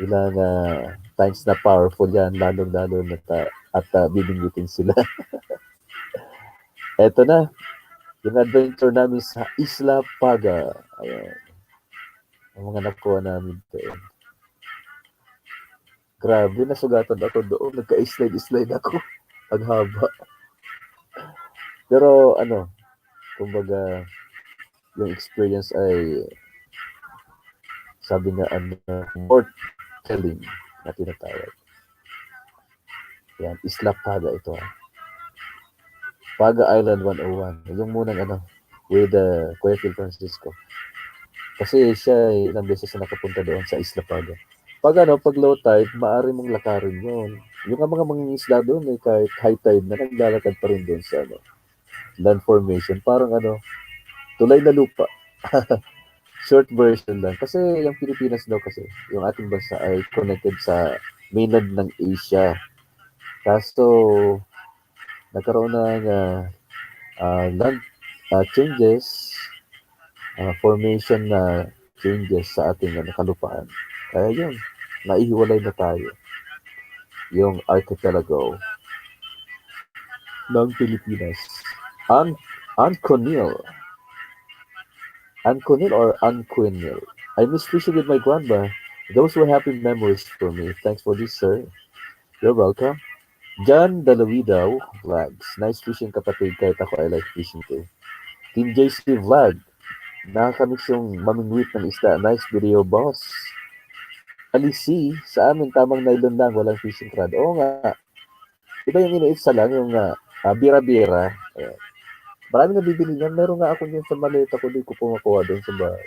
Ilang times na powerful yan, lalong-lalo na at bibingwitin sila. Eto na. Yung adventure namin sa Isla Paga. Ayan. Ang mga nakuha namin doon. Grabe, nasugatan ako doon. Nagka-slide-slide ako. Ang haba. Pero ano, kumbaga, yung experience ay, sabi nga, ano, worth telling na tinatawag. Yan, Isla Paga ito. Paga Island 101. Yung munang ano, with Kuya Phil Francisco. Kasi siya ay ilang beses na nakapunta doon sa Isla Paga. Pag ano, pag low tide, maaari mong lakarin yun. Yung mga mangingisda doon, eh, kahit high tide na naglalakad pa rin doon sa ano, land formation. Parang ano, tulay na lupa. Short version lang. Kasi yung Pilipinas daw kasi, yung ating bansa ay connected sa mainland ng Asia. Kaso, nagkaroon ng land changes, formation na changes sa ating kalupaan. Kaya yun, naihiwalay na tayo. Yung archipelago ng Pilipinas. An Anconil. Anconil or Anquinil? I miss fishing with my grandma. Those were happy memories for me. Thanks for this, sir. You're welcome. John Dalawidaw Vlogs. Nice fishing, kapatid. Kahit ako, I like fishing too. Team JC Vlog. Nakakamiss yung mamingwit ng isda. Nice video, boss. Alisi, sa amin tamang nylon lang, walang fishing rod. Oo nga. Iba yung iniitsa lang, yung bira-bira. Ayan. Marami na bibili niyan. Meron nga ako niyan sa maleta ko. Di ko pumakuha doon sa bahay.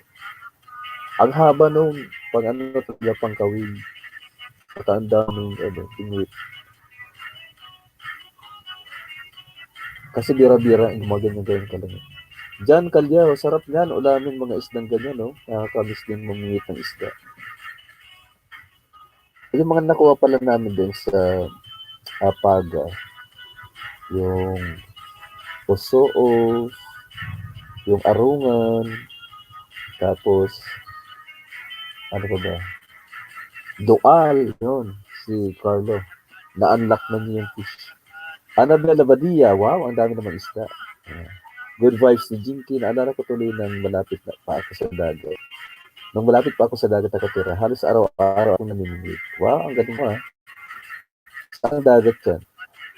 Ang haba nung pag ano talaga pang kawin. Saka ang daming pingwit. Kasi bira-bira, gumaganyan-ganyan ka lang. Diyan, Kalyaw, sarap yan. Ulamin mga isdang ganyan, no? Nakakamiss din mamingit ng isda. Yung mga nakuha pala namin din sa Paga, yung Pusoos, yung Arungan, tapos, ano pa ba? Dual, yun, si Carlo. Na-unlock na niya yung fish. Annabelle Badia, wow, ang dami naman isda. Good vibes ni Jinky. Naalala ko tuloy ng malapit na pa ako sa dagat. Nung malapit pa ako sa dagat nakatira, halos araw-araw akong namimigit. Wow, ang galing mo ha. Saan dagat yan?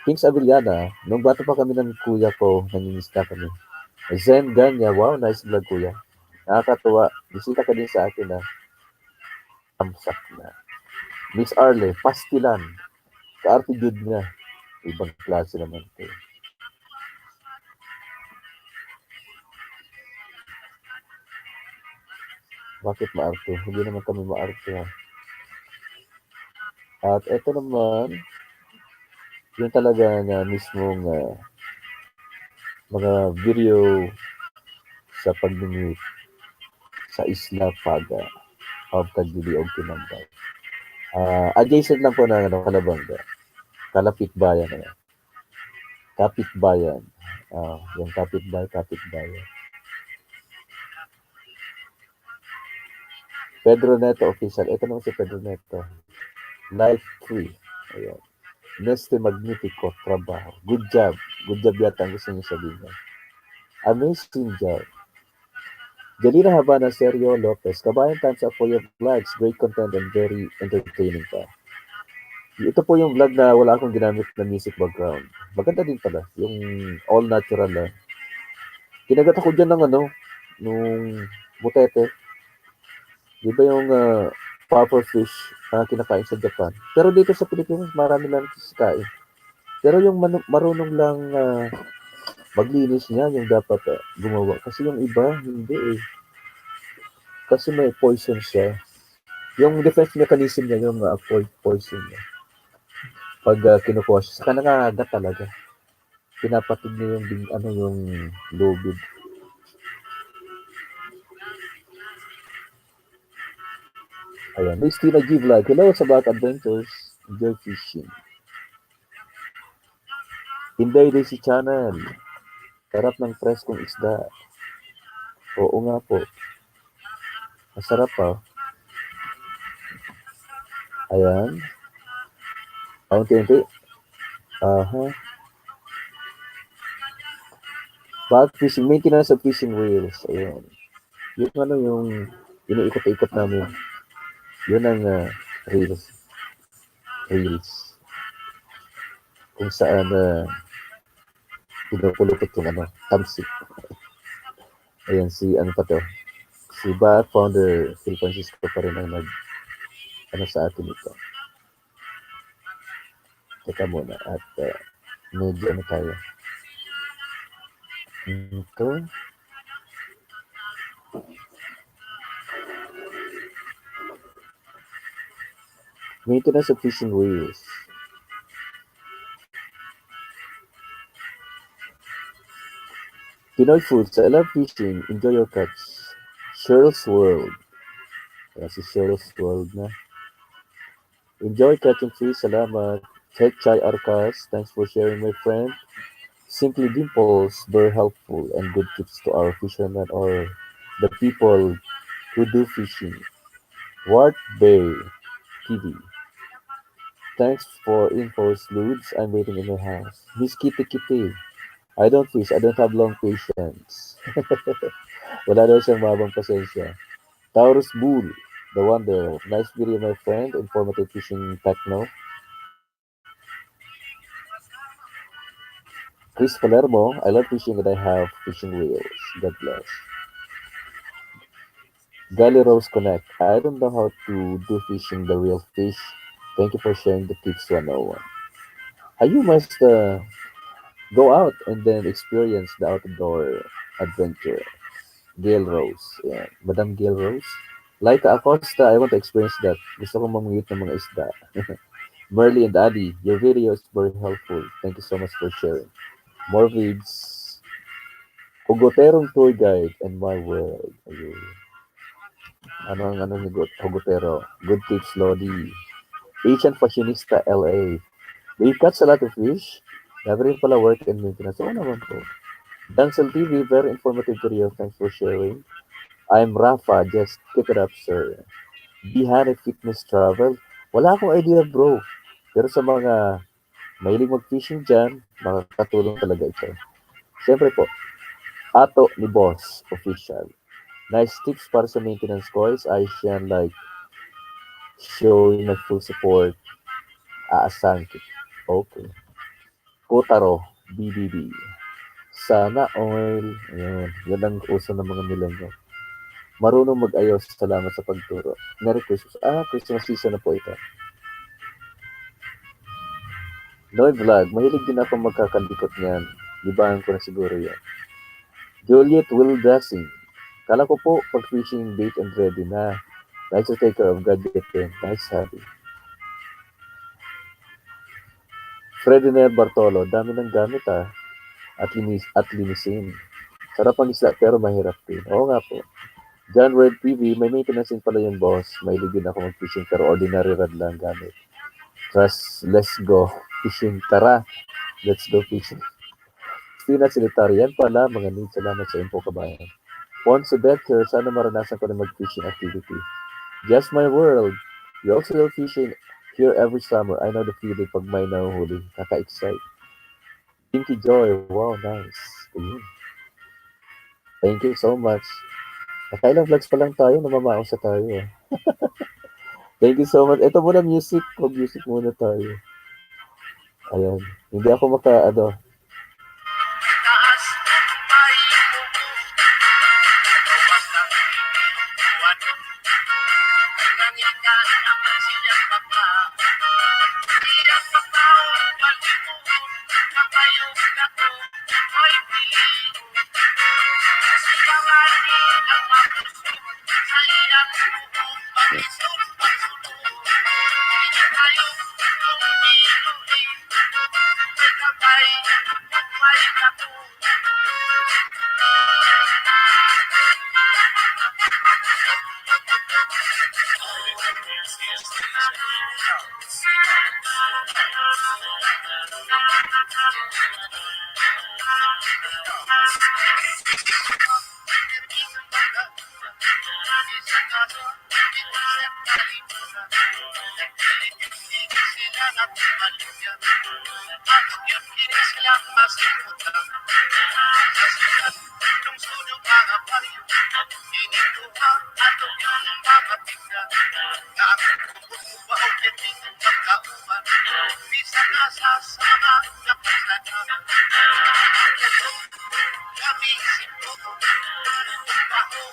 Kings Avellana, nung bata pa kami ng kuya ko, nangingisda kami. Zen Ganya, wow, nice vlog kuya. Nakakatuwa. Bisita ka din sa akin na tamsak na. Miss Arle, pastilan. Ka-attitude niya. Ibang klase naman ito. Bakit maarte? Hindi naman kami maarte ha. At ito naman, yung talaga na mismong mga video sa pag-mute sa Isla Paga of Tagbiliog, Tinambay. Adjacent lang po ng Kalabanga. Kalapit bayan na yan. Kapit bayan. Yung kapit bayan. Pedro Neto official. Ito naman si Pedro Neto. Life free. Ayan. Neste Magnifico trabaho. Good job. Good job yata ang gusto niyo sabihin. Amazing job. Janina Habana, Sergio Lopez. Kabayan, thumbs up for your vlogs. Great content and very entertaining pa. Ito po yung vlog na wala akong ginamit na music background. Maganda din pala. Yung all natural lang. Kinagat ako dyan ng nung butete. Di ba yung puffer fish na kinakain sa Japan? Pero dito sa Pilipinas, marami lang kain. Pero yung marunong lang maglinis niya, yung dapat gumawa. Kasi yung iba, hindi eh. Kasi may poison siya. Yung defense mechanism niya, yung poison niya. Pag kinukuha siya, saka nangagat talaga. Pinapatid niya yung lubid. Ayan, Miss Tina G Vlog. Hello sa Back Adventures. Enjoy fishing. Inday Daisy Channel. Sarap ng preskong isda. Oo nga po. Masarap pa. Ayan. Unti-unti. Aha. Bag fishing, maintenance of fishing reels. Ayun. Yung ano yung iniikot-ikot namin. Yun ang reels. Reels. Kung saan pinupulupot yung ano, tamsi. Ayan, si ano pa to. Si Ba founder, Phil Francisco pa rin ang ano sa atin ito. Teka muna at medyo ano tayo. Ito. Maintenance of fishing reels. Pinoy Foods, I love fishing. Enjoy your catch. Cheryl's World. Ayan, si Cheryl's World na. Enjoy catching fish. Salamat. Check Chai Arcas. Thanks for sharing, my friend. Simply Dimples, very helpful and good tips to our fishermen or the people who do fishing. Wart Bay TV. Thanks for infos, Ludes. I'm waiting in your house. Miss Kitty Kitty. I don't fish. I don't have long patience. Wala daw siyang mabang pasensya. Taurus Bull, the wonder. Nice video, my friend. Informative fishing techno. Chris Palermo, I love fishing and I have fishing reels. God bless. Gully Rose Connect. I don't know how to do fishing the real fish. Thank you for sharing the tips 101. You must go out and then experience the outdoor adventure. Gail Rose. Yeah. Madam Gail Rose. Laika Acosta, I want to experience that. Gusto kong mamuyot ng mga isda. Merly and Adi, your video is very helpful. Thank you so much for sharing. More vids. Hugoterong tour guide and my world. Ayun. Ano ni Hugotero? Good tips, Lodi. Asian Fashionista LA. Do you catch a lot of fish? Never rin pala work and maintenance. Oo naman po. Dancel TV, very informative video. Thanks for sharing. I'm Rafa. Just keep it up, sir. Behind Fitness Travel. Wala akong idea, bro. Pero sa mga mahilig mag-fishing dyan, makakatulong talaga ito. Siyempre po, Ato ni Boss Official. Nice tips para sa maintenance coils. I shall like showing my full support. Aasahan ko. Okay. Kotaro, BBB. Sana oil. Ayun. Yan ang uso ng mga millennial. Marunong mag-ayos. Salamat sa pagturo. Merry Christmas. Christmas season na po ito. Noy Vlog. Mahilig din ako magkakalikot niyan. Libahan ko na siguro yan. Juliet Will Dressing. Kala ko po pag fishing bait and ready na. Nice to take care of gadget din. Nice hobby. Frediner Bartolo. Dami ng gamit at linisin. Sarap ang isla pero mahirap din. Oo nga po. John Red TV, may maintenance din pala yung boss. May din ako mag-fishing pero ordinary rod lang gamit. Trust, let's go. Fishing, tara. Let's go fishing. Stina Silitarian pala, mga needs. Salamat sa info, kabayan. Once a better, sana maranasan ko na mag-fishing activity. Just my world. We also go fishing here every summer. I know the feeling pag may nahuhuli. Kaka-excite. Pinky Joy, wow, nice. Ayun. Thank you so much. Nakailang vlogs pa lang tayo, namamaos sa tayo. Thank you so much. Ito muna music. Mag-music muna tayo. Ayan. Hindi ako silang masimutan. Kasikat ng sunyong mga pariyo, iniluha ato yung mga tigda. Gamit kumubaw kiting pagkauman, bisa nasa sa mga kapasada. Kami simpo, baho,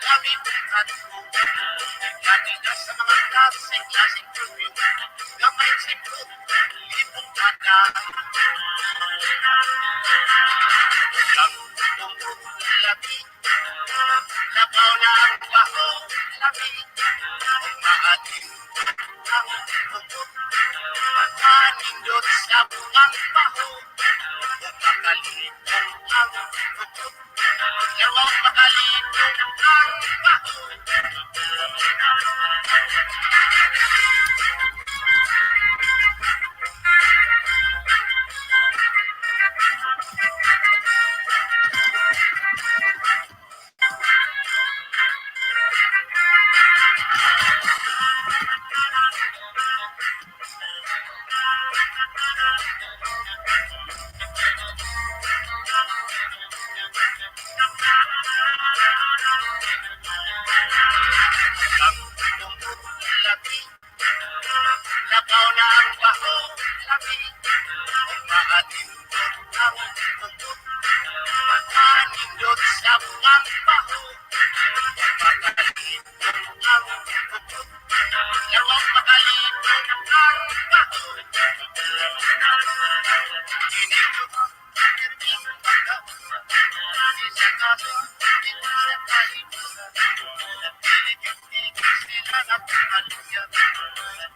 kami bukado. Kami na sa mga klaseng kuryo, kamay simpo, lipong mata. Labi, labaw na ang baho, labi, umaating ang bubog, manindot sa buang baho, makalito ang bubog, lawang makalito ang baho. Labaw na ang baho, labi, umaatindot ang bubog, manindot sa buang baho, makalito ang bubog, lawang makalito ang baho. Ginito, kiting pagkaw, isa kaso, isa kahibulan, pilit-pilit sila na pumaluyan.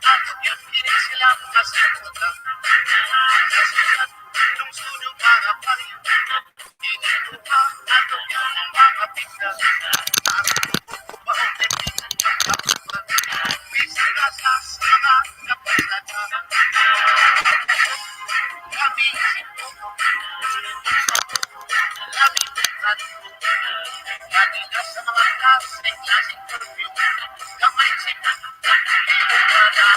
Ato yung pilit silang masimutan. Kasikat ng sunyong mga pariyo, iniluha ato yung mga tigda. Ang bubaong kiting pagkauman, bisa nasa sa mga kapasada. Kami simpo, kami bukado. Kami na sa mga klaseng kuryo, kamay simpo, lipong mata.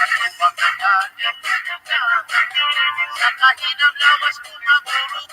Sa kahinang lawas ko magulog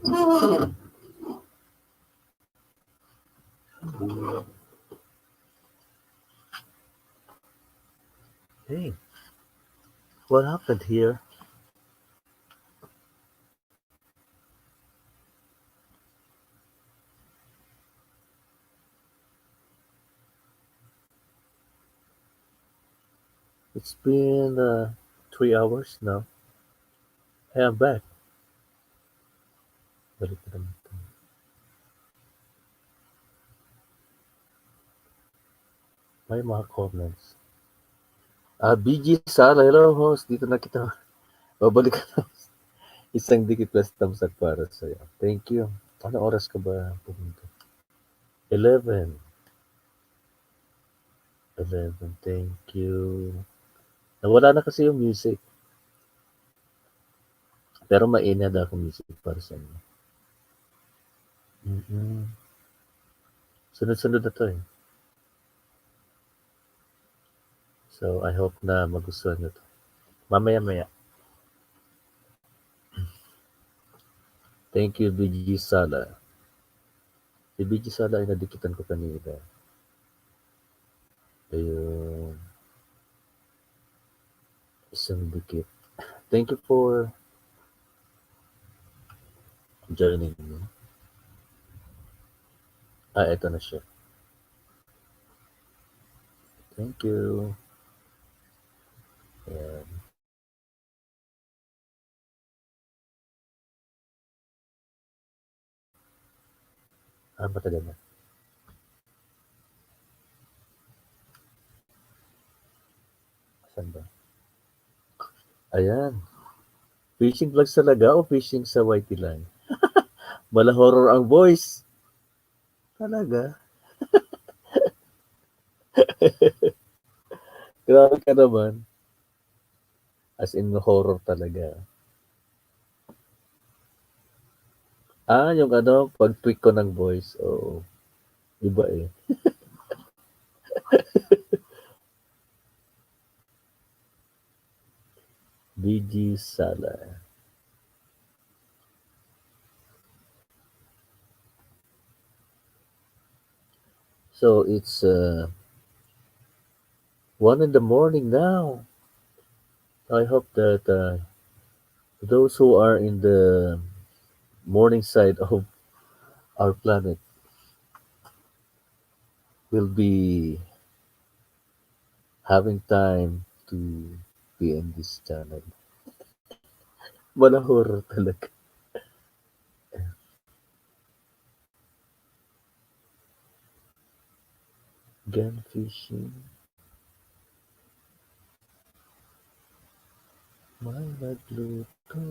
Hey, what happened here? It's been 3 hours now. Hey, I'm back. Balik na naman to. May mga comments. BG Sala, hello host. Dito na kita. Babalik ka na. Isang dikit plus thumbs up para sa'yo. Thank you. Ano oras ka ba pumunta? 11. 11. Thank you. Nawala na kasi yung music. Pero mainad ako music para sa inyo. Mm-mm. Sunod-sunod na to eh. So, I hope na magustuhan nyo to. Mamaya-maya. Thank you, BG Sala. Si BG Sala ay nadikitan ko kanina. Ayun. Isang dikit. Thank you for joining me. Ito na siya. Thank you. Ayan. Matagal na. Saan ba? Ayan. Fishing vlogs talaga o fishing sa YT lang? Mala horror ang voice. Talaga? Grabe ka naman. As in horror talaga. Yung pag-tweak ko ng voice. Oo. Iba eh. BG Sala. So it's 1 in the morning now. I hope that those who are in the morning side of our planet will be having time to be in this channel. Wala horror talaga. Gun fishing. May nagluto.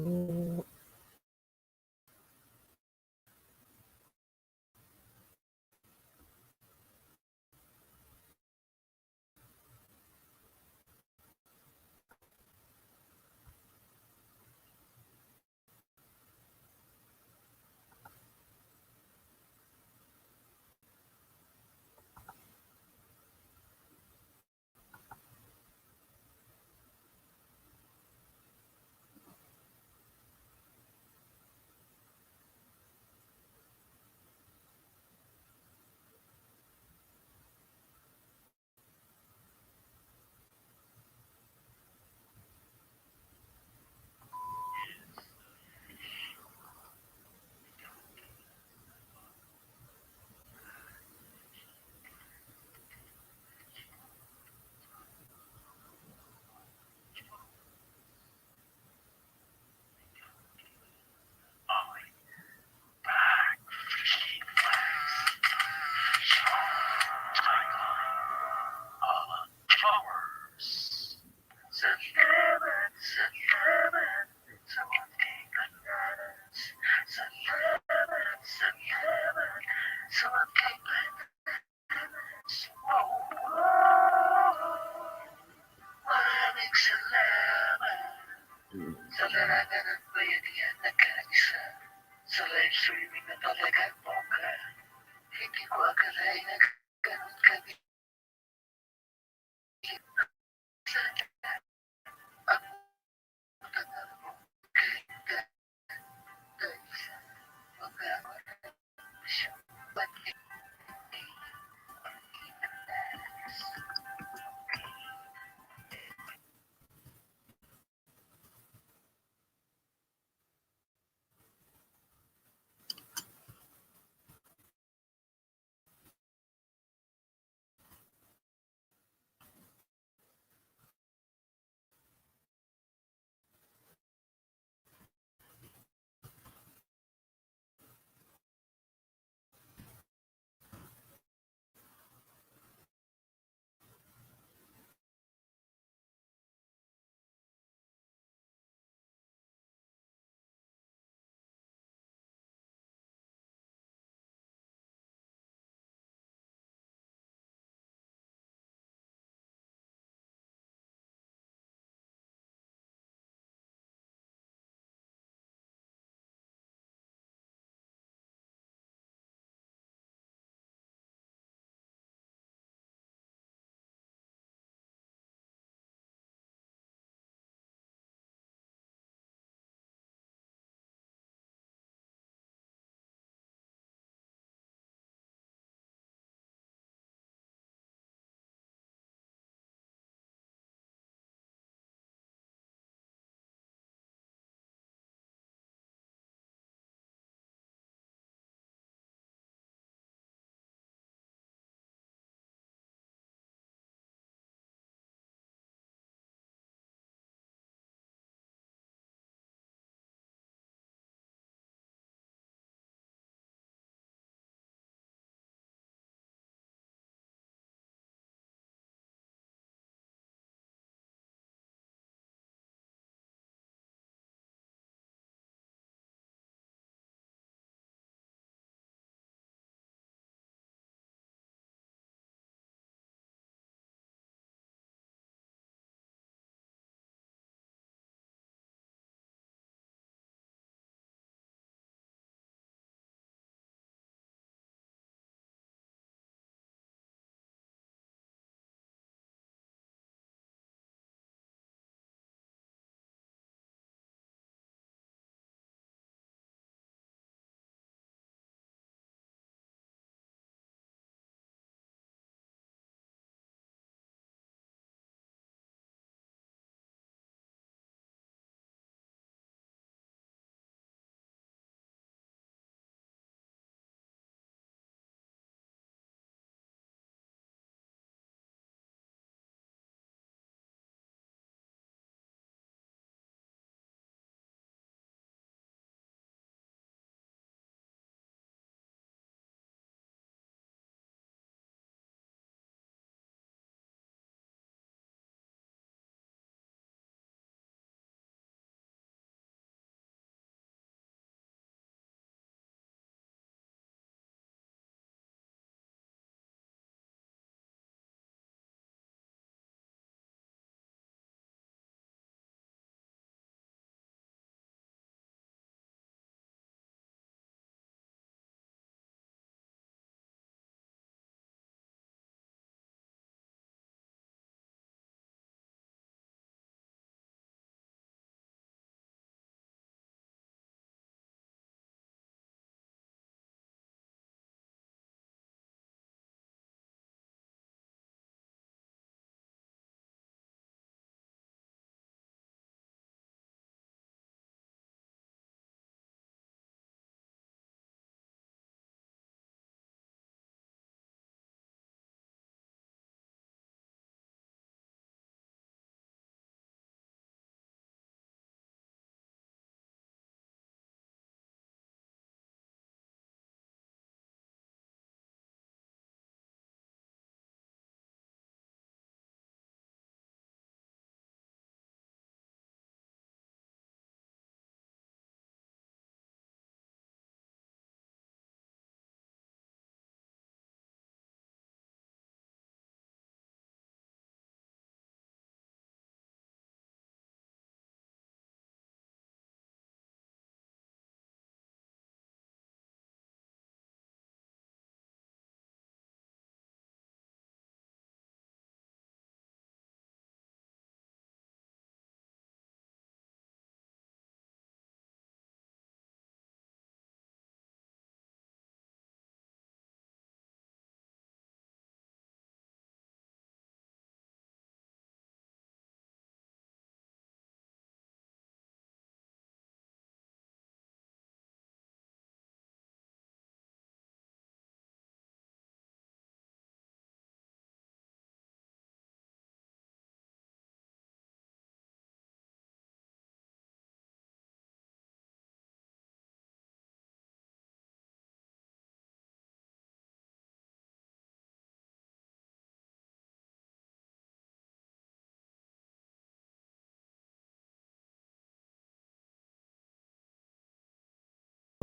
Sa larangan ng bayanihan na kaisa, sa live streaming na talagang bongga, hindi ko akalain na ganun kami ang tagal mo kay kaisa.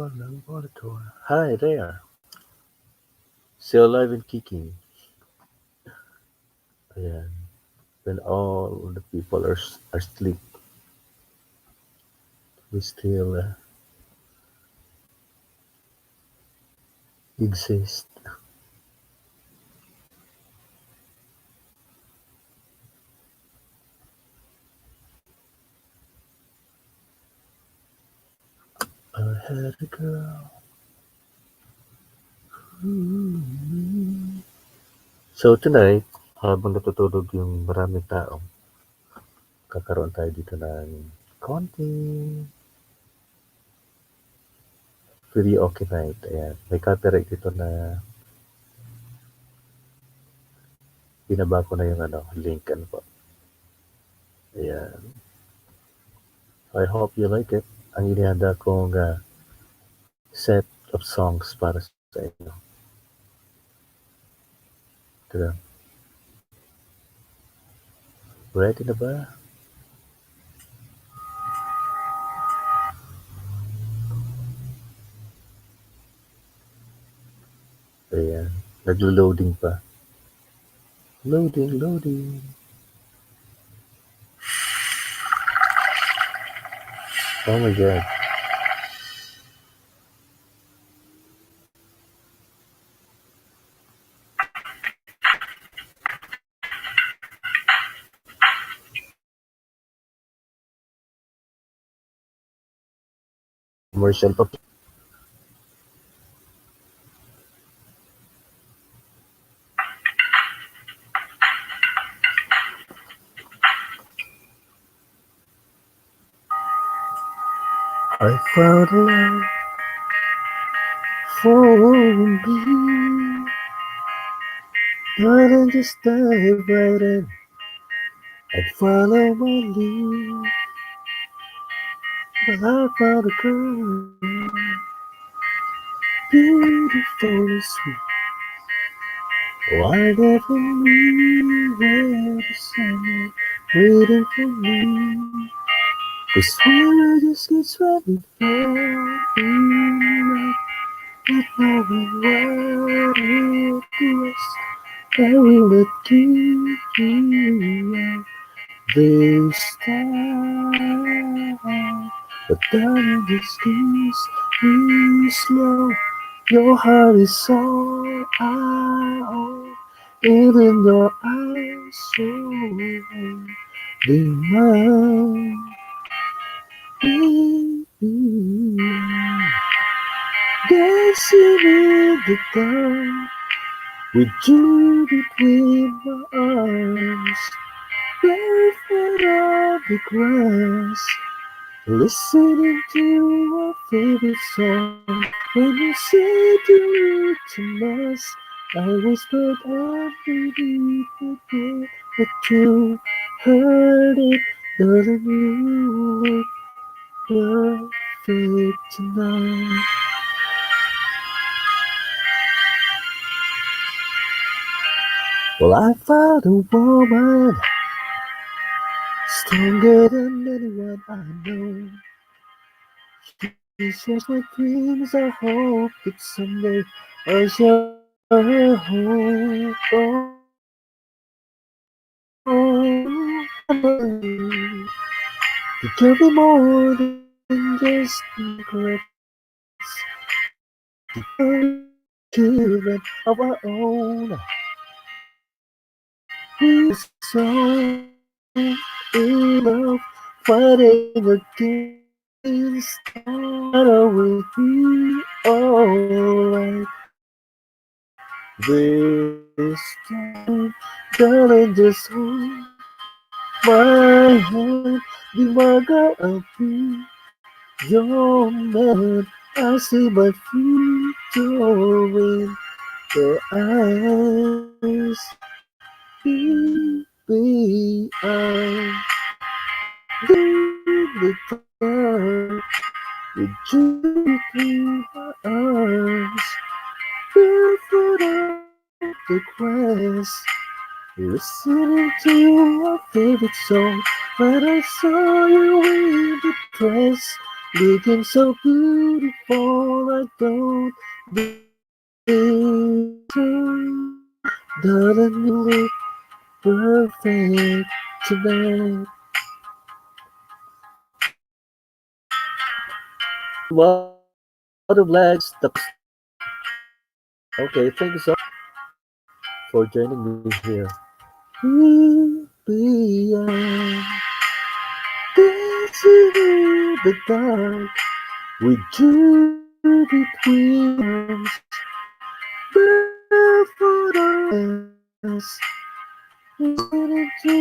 Hi there. Still alive and kicking. Ayan. When all the people are asleep, we still exist. I had a girl. So tonight, habang natutulog yung maraming tao, kakaroon tayo dito ng konting okay night. Ayan. May copyright dito na binaba ko na yung link. Ano po. Ayan. I hope you like it. Ang inihanda kong set of songs para sa inyo. Ito lang. Ready na ba? Ayan. Naglo-loading pa. Loading, loading. Oh my God. Commercial pa. I found a love for me. Darling, just dive right in and follow my lead. But I found a girl, beautiful and sweet. Oh, I never knew where the sun was waiting for me. Cause I just get ready for you. Not knowing what it was, I will not give you this time. But darling, just kiss me slow. Your heart is all I own. Even your eyes so be mine, baby. Dancing in the dark with you between my arms, barefoot on the grass, listening to our favorite song. When you said you looked a mess, I whispered underneath the bed, but you heard it. Darling, you look perfect tonight. Well, I found a woman stronger than anyone I know. She shares my dreams. I hope that someday I'll share her home. You give me more than just regrets. Children of our own. We're so in love, fighting against all will be alright. This time, darling, just hold my hand. Be my girl, I'll be your man. I see my future in your eyes. Baby, I'm the dark with you between my arms. Barefoot on the grass, listening to your favorite song. When I saw you in the dress, Looking so beautiful, I don't deserve. Darling, you look perfect tonight. Water flags, tapos na. Okay, thank you so much for joining me here. Beyond dancing in the dark with you between arms, barefoot on glass, listening to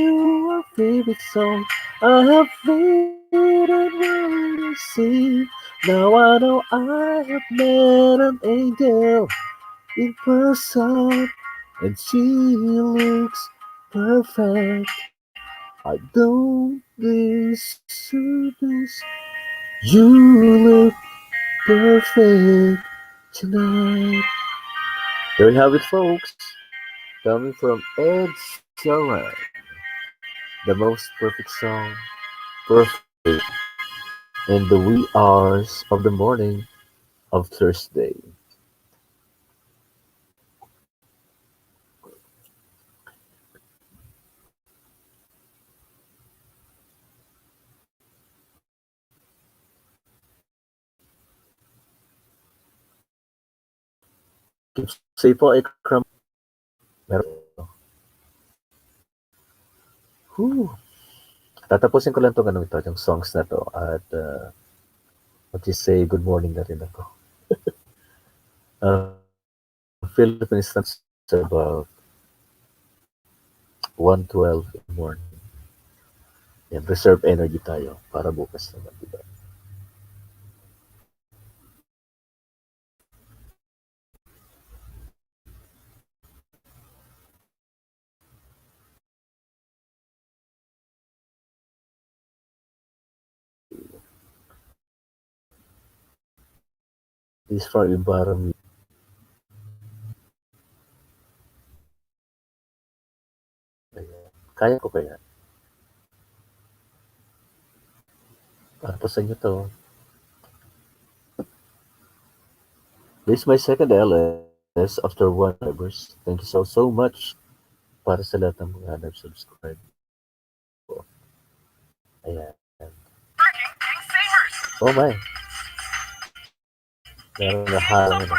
our favorite song. I have faith in what I see. Now I know I have met an angel in person, and she looks perfect. I don't deserve this. You look perfect tonight. There you have it, folks. Coming from Ed Sheeran, the most perfect song, perfect in the wee hours of the morning of Thursday. Keep safe po, Ikram. Meron. Whew. Tatapusin ko lang itong ano ito, yung songs na to. At mag say good morning na rin ako. Philippine Standard about 1:12 in the morning. Yan, reserve energy tayo para bukas naman, di ba? This for environment. Ayan. Kaya ko kaya. Para po sa inyo to. This is my second LS after one subscribers. Thank you so much para sa lahat ng mga nag-subscribe po. Ayan. Oh my. Meron na harang na.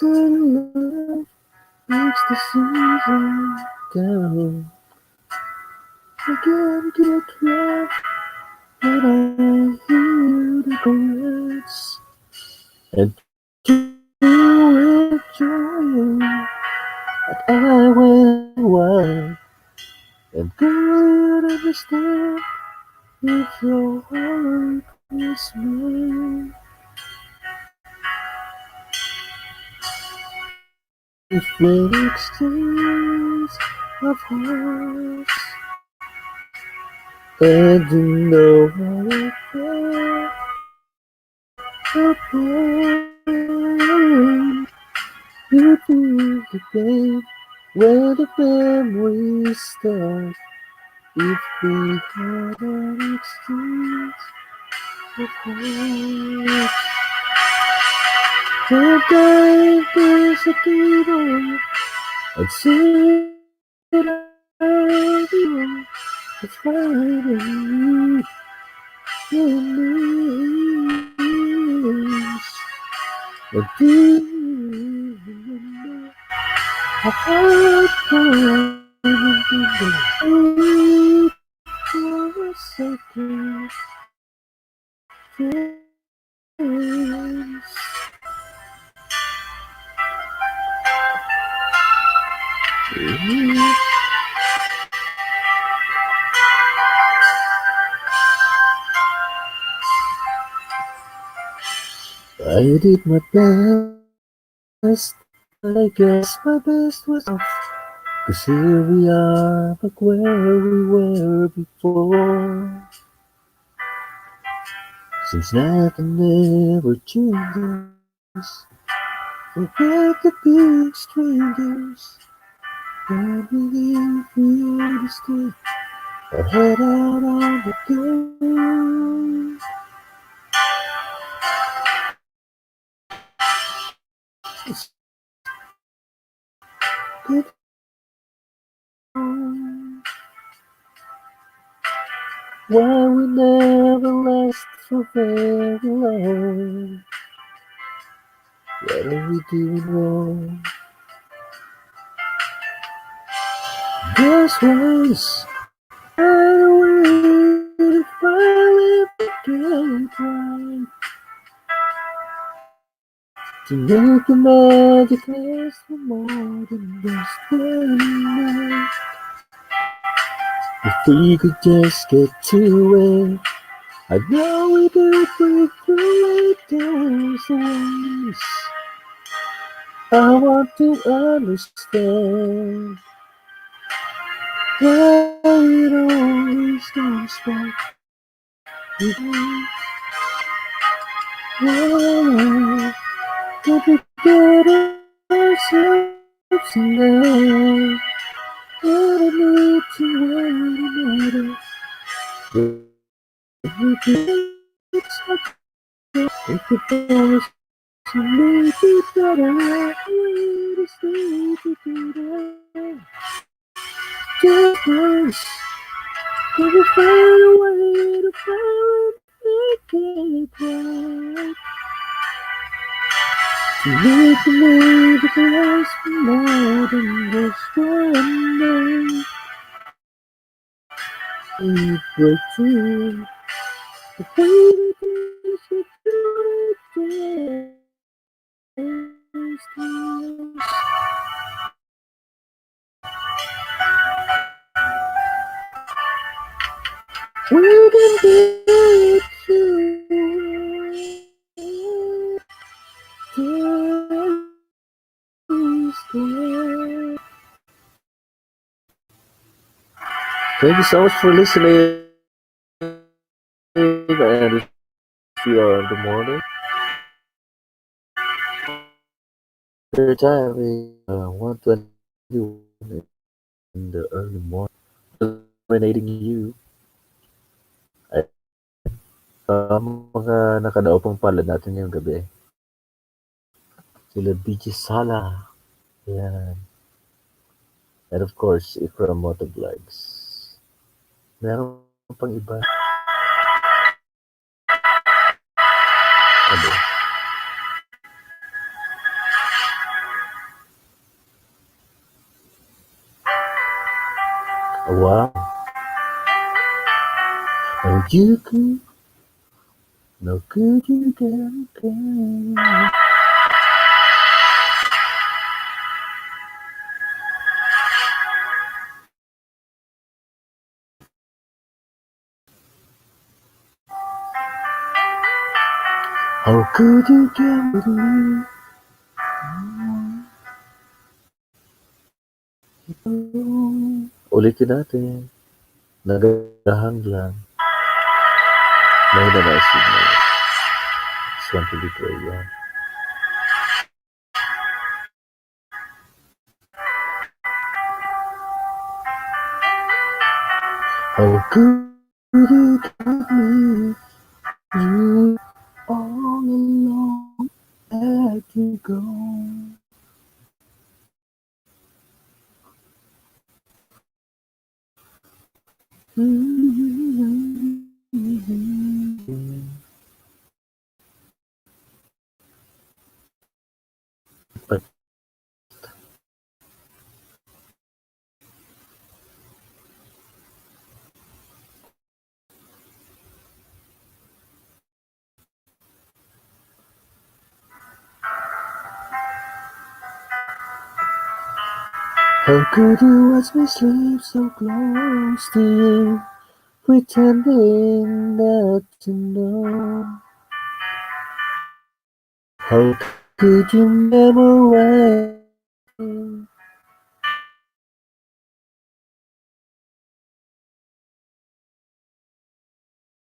love makes the season go. Again get rough when I hear the chords and to enjoy that I will want and could understand if your heart was mine. If we exchange of hearts and you know how it felt apart, you do the game where the memories start. If we had an exchange of hearts, the time disappeared and sit out it's fighting enemies. But do you remember how hard time wait for a second chance? I did my best, but I guess my best was off. 'Cause here we are, back where we were before. Since nothing ever changes, forget the big strangers. Don't believe we understood or head out on the game. Good home. Why we never last for very long. What are we doing wrong? This was a way to finally get right. To make the magic last for more than just one night. If we could just get to it, I know we could break through it. There's ways I want to understand why it always goes back. Why did we get ourselves in love? What I need to wait a minute. We could stop. We could promise to make it better. We stay together. Just once. Can we find a way to finally make it right? To make the magic last for more than just one day. We break through the way that things get through it. We can get through it. Thank you so much for listening. And if you are in the morning, your time is 1:21 in the early morning. Dominating you. Ay, mga nakadaupang palad natin ngayong gabi. Sila BG Sala. Yan. And of course, Ikra Motovlogs. Meron pang iba. Ano? Wow. Oh, you could, no good you can come. How could you come with me? Ulitin natin. Nagahang lang. Mahina na ang signal. Just want to be clear, yeah. How could you come me? You all alone, let you go. But how could you watch me sleep so close to you, pretending not to know? How could you never wait?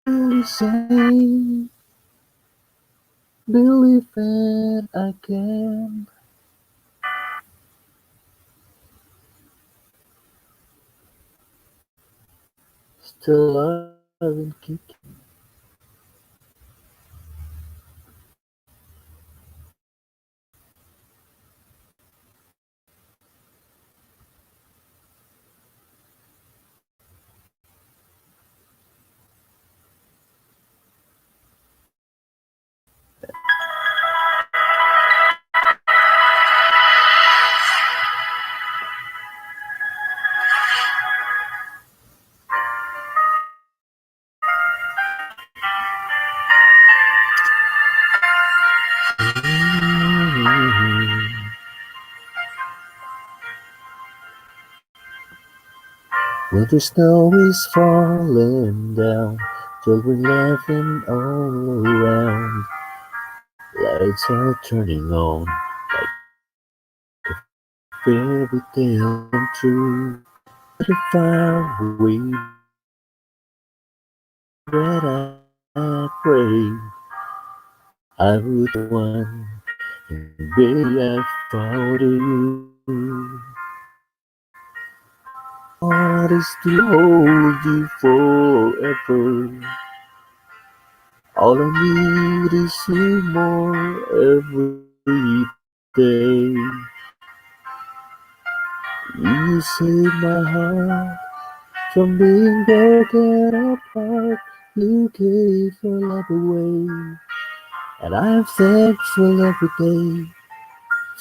Really say, believe that I can. Still love and keep. When the snow is falling down, children laughing all around, lights are turning on, fairy tale come true. But if I wait that I pray, I would one, and baby I found you. Heart is to hold you forever. All I need is you more every day. You save my heart from being broken apart. You gave your love away, and I'm thankful every day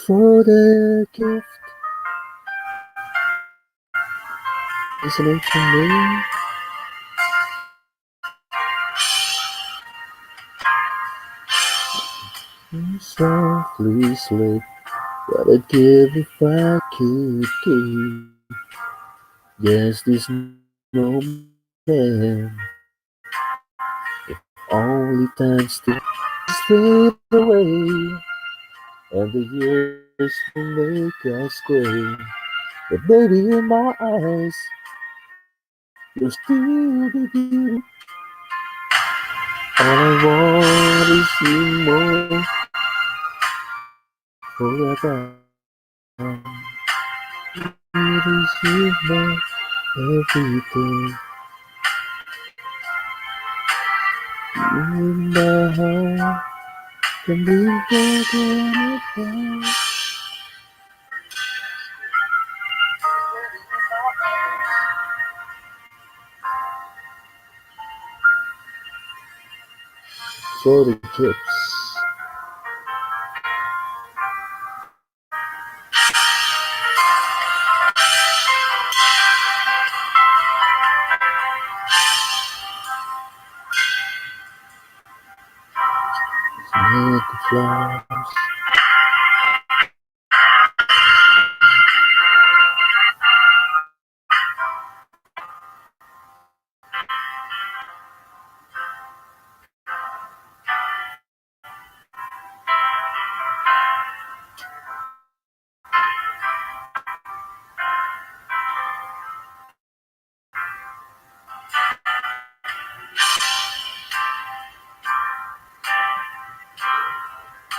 for the gift. Listening to me, you softly slip. What I'd give if I could keep. Guess there's no man. Only time still fade away, and the years will make us gray. But baby, in my eyes, you'll still be beauty. All I want is you more forever. It is you more every day. In my heart can be broken apart. For the kids. flames.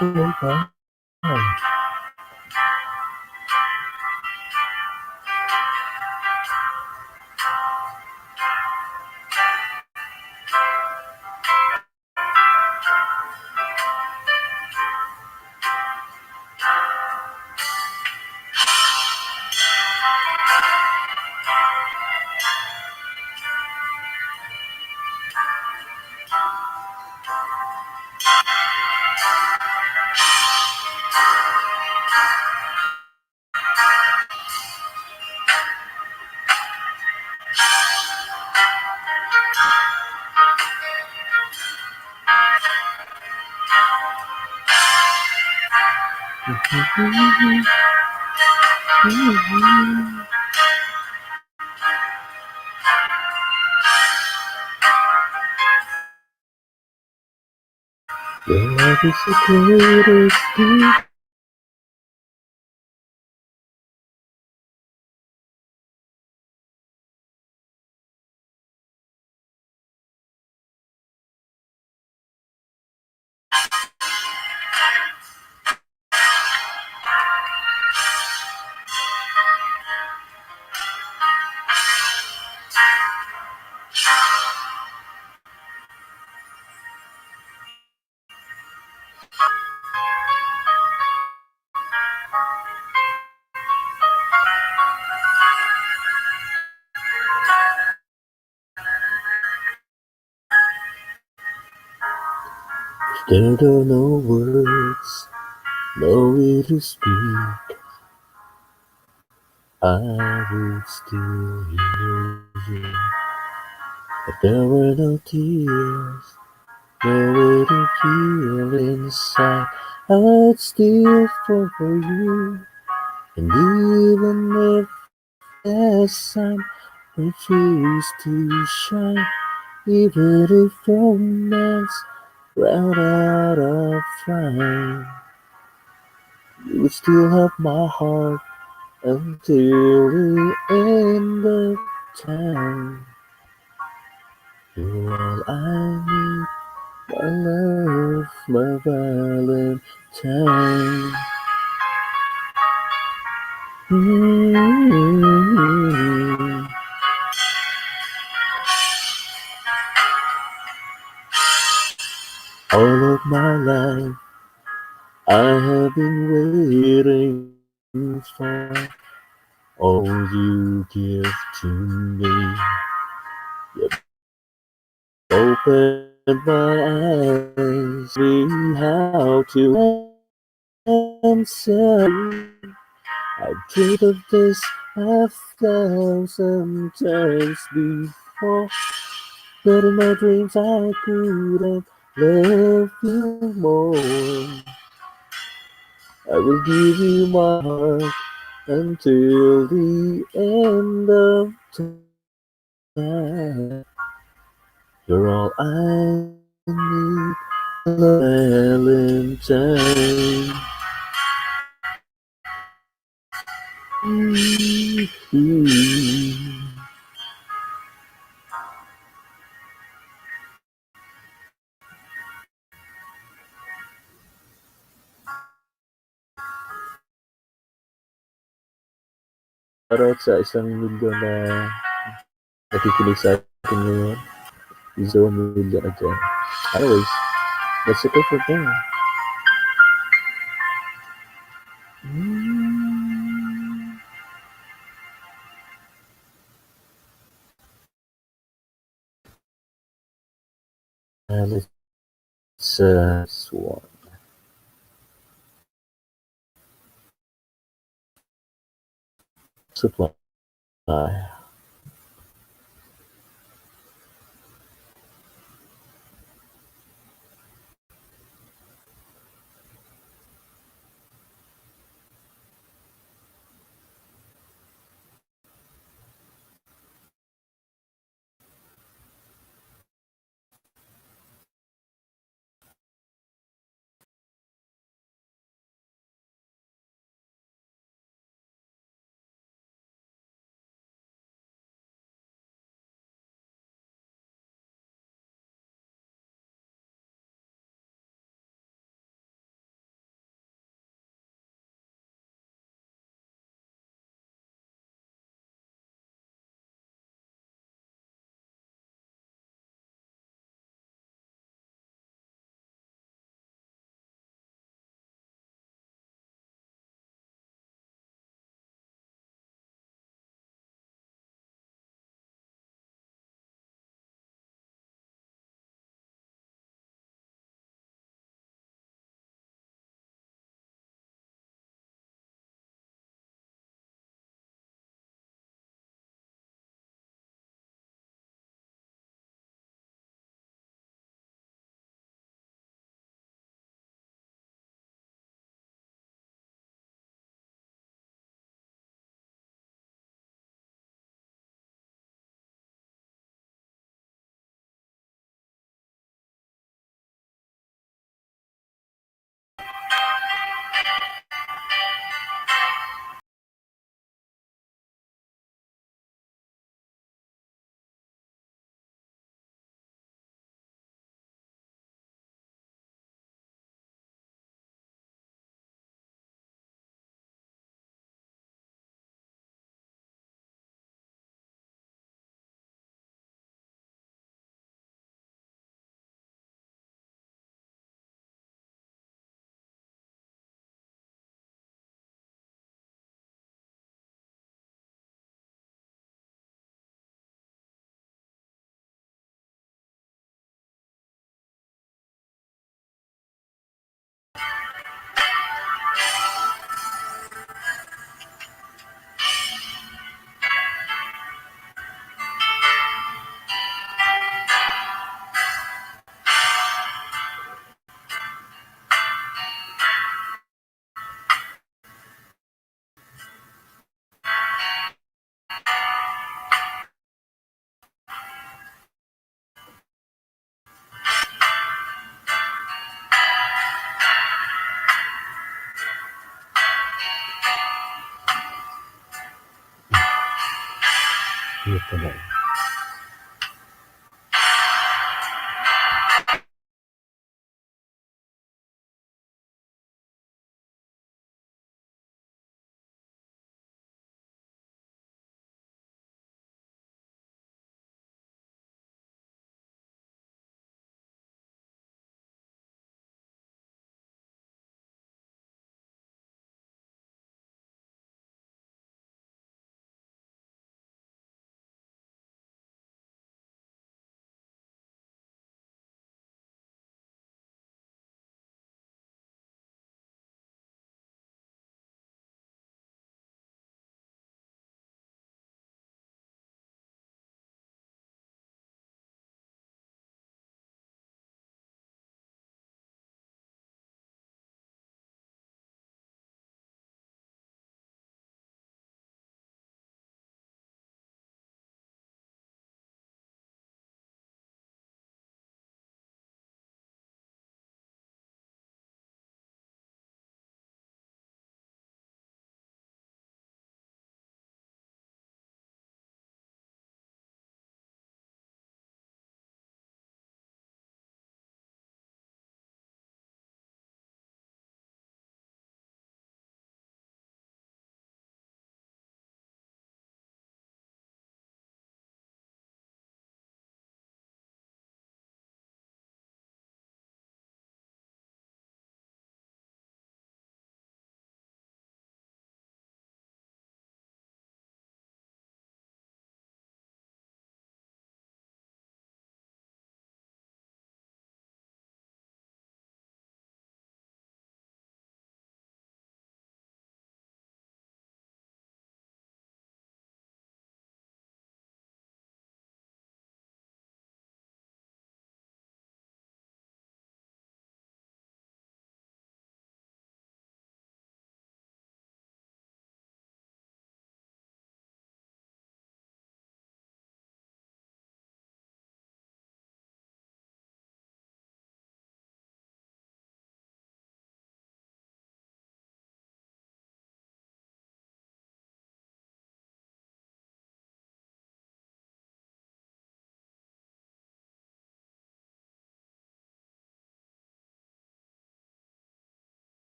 Oh, wow. Your love is the greatest gift. There are no words, no way to speak. I would still hear you. If there were no tears, no way to feel inside, I would still fall for you. And even if the sun refused to shine, even if romance ran out of time, you would still have my heart until the end of time. You're all I need, my love, my Valentine. Mm. All of my life, I have been waiting for all you give to me. You opened my eyes, me how to answer you. I dreamed of this 1,000 times before, but in my dreams I couldn't love you more. I will give you my heart until the end of time. You're all I need, Valentine. Mm-hmm. Shoutout sa 1,000,000 na nakikinig sa atin ngayon. Iso million na dyan. Anyways, that's it for now. And it's swan. Supply.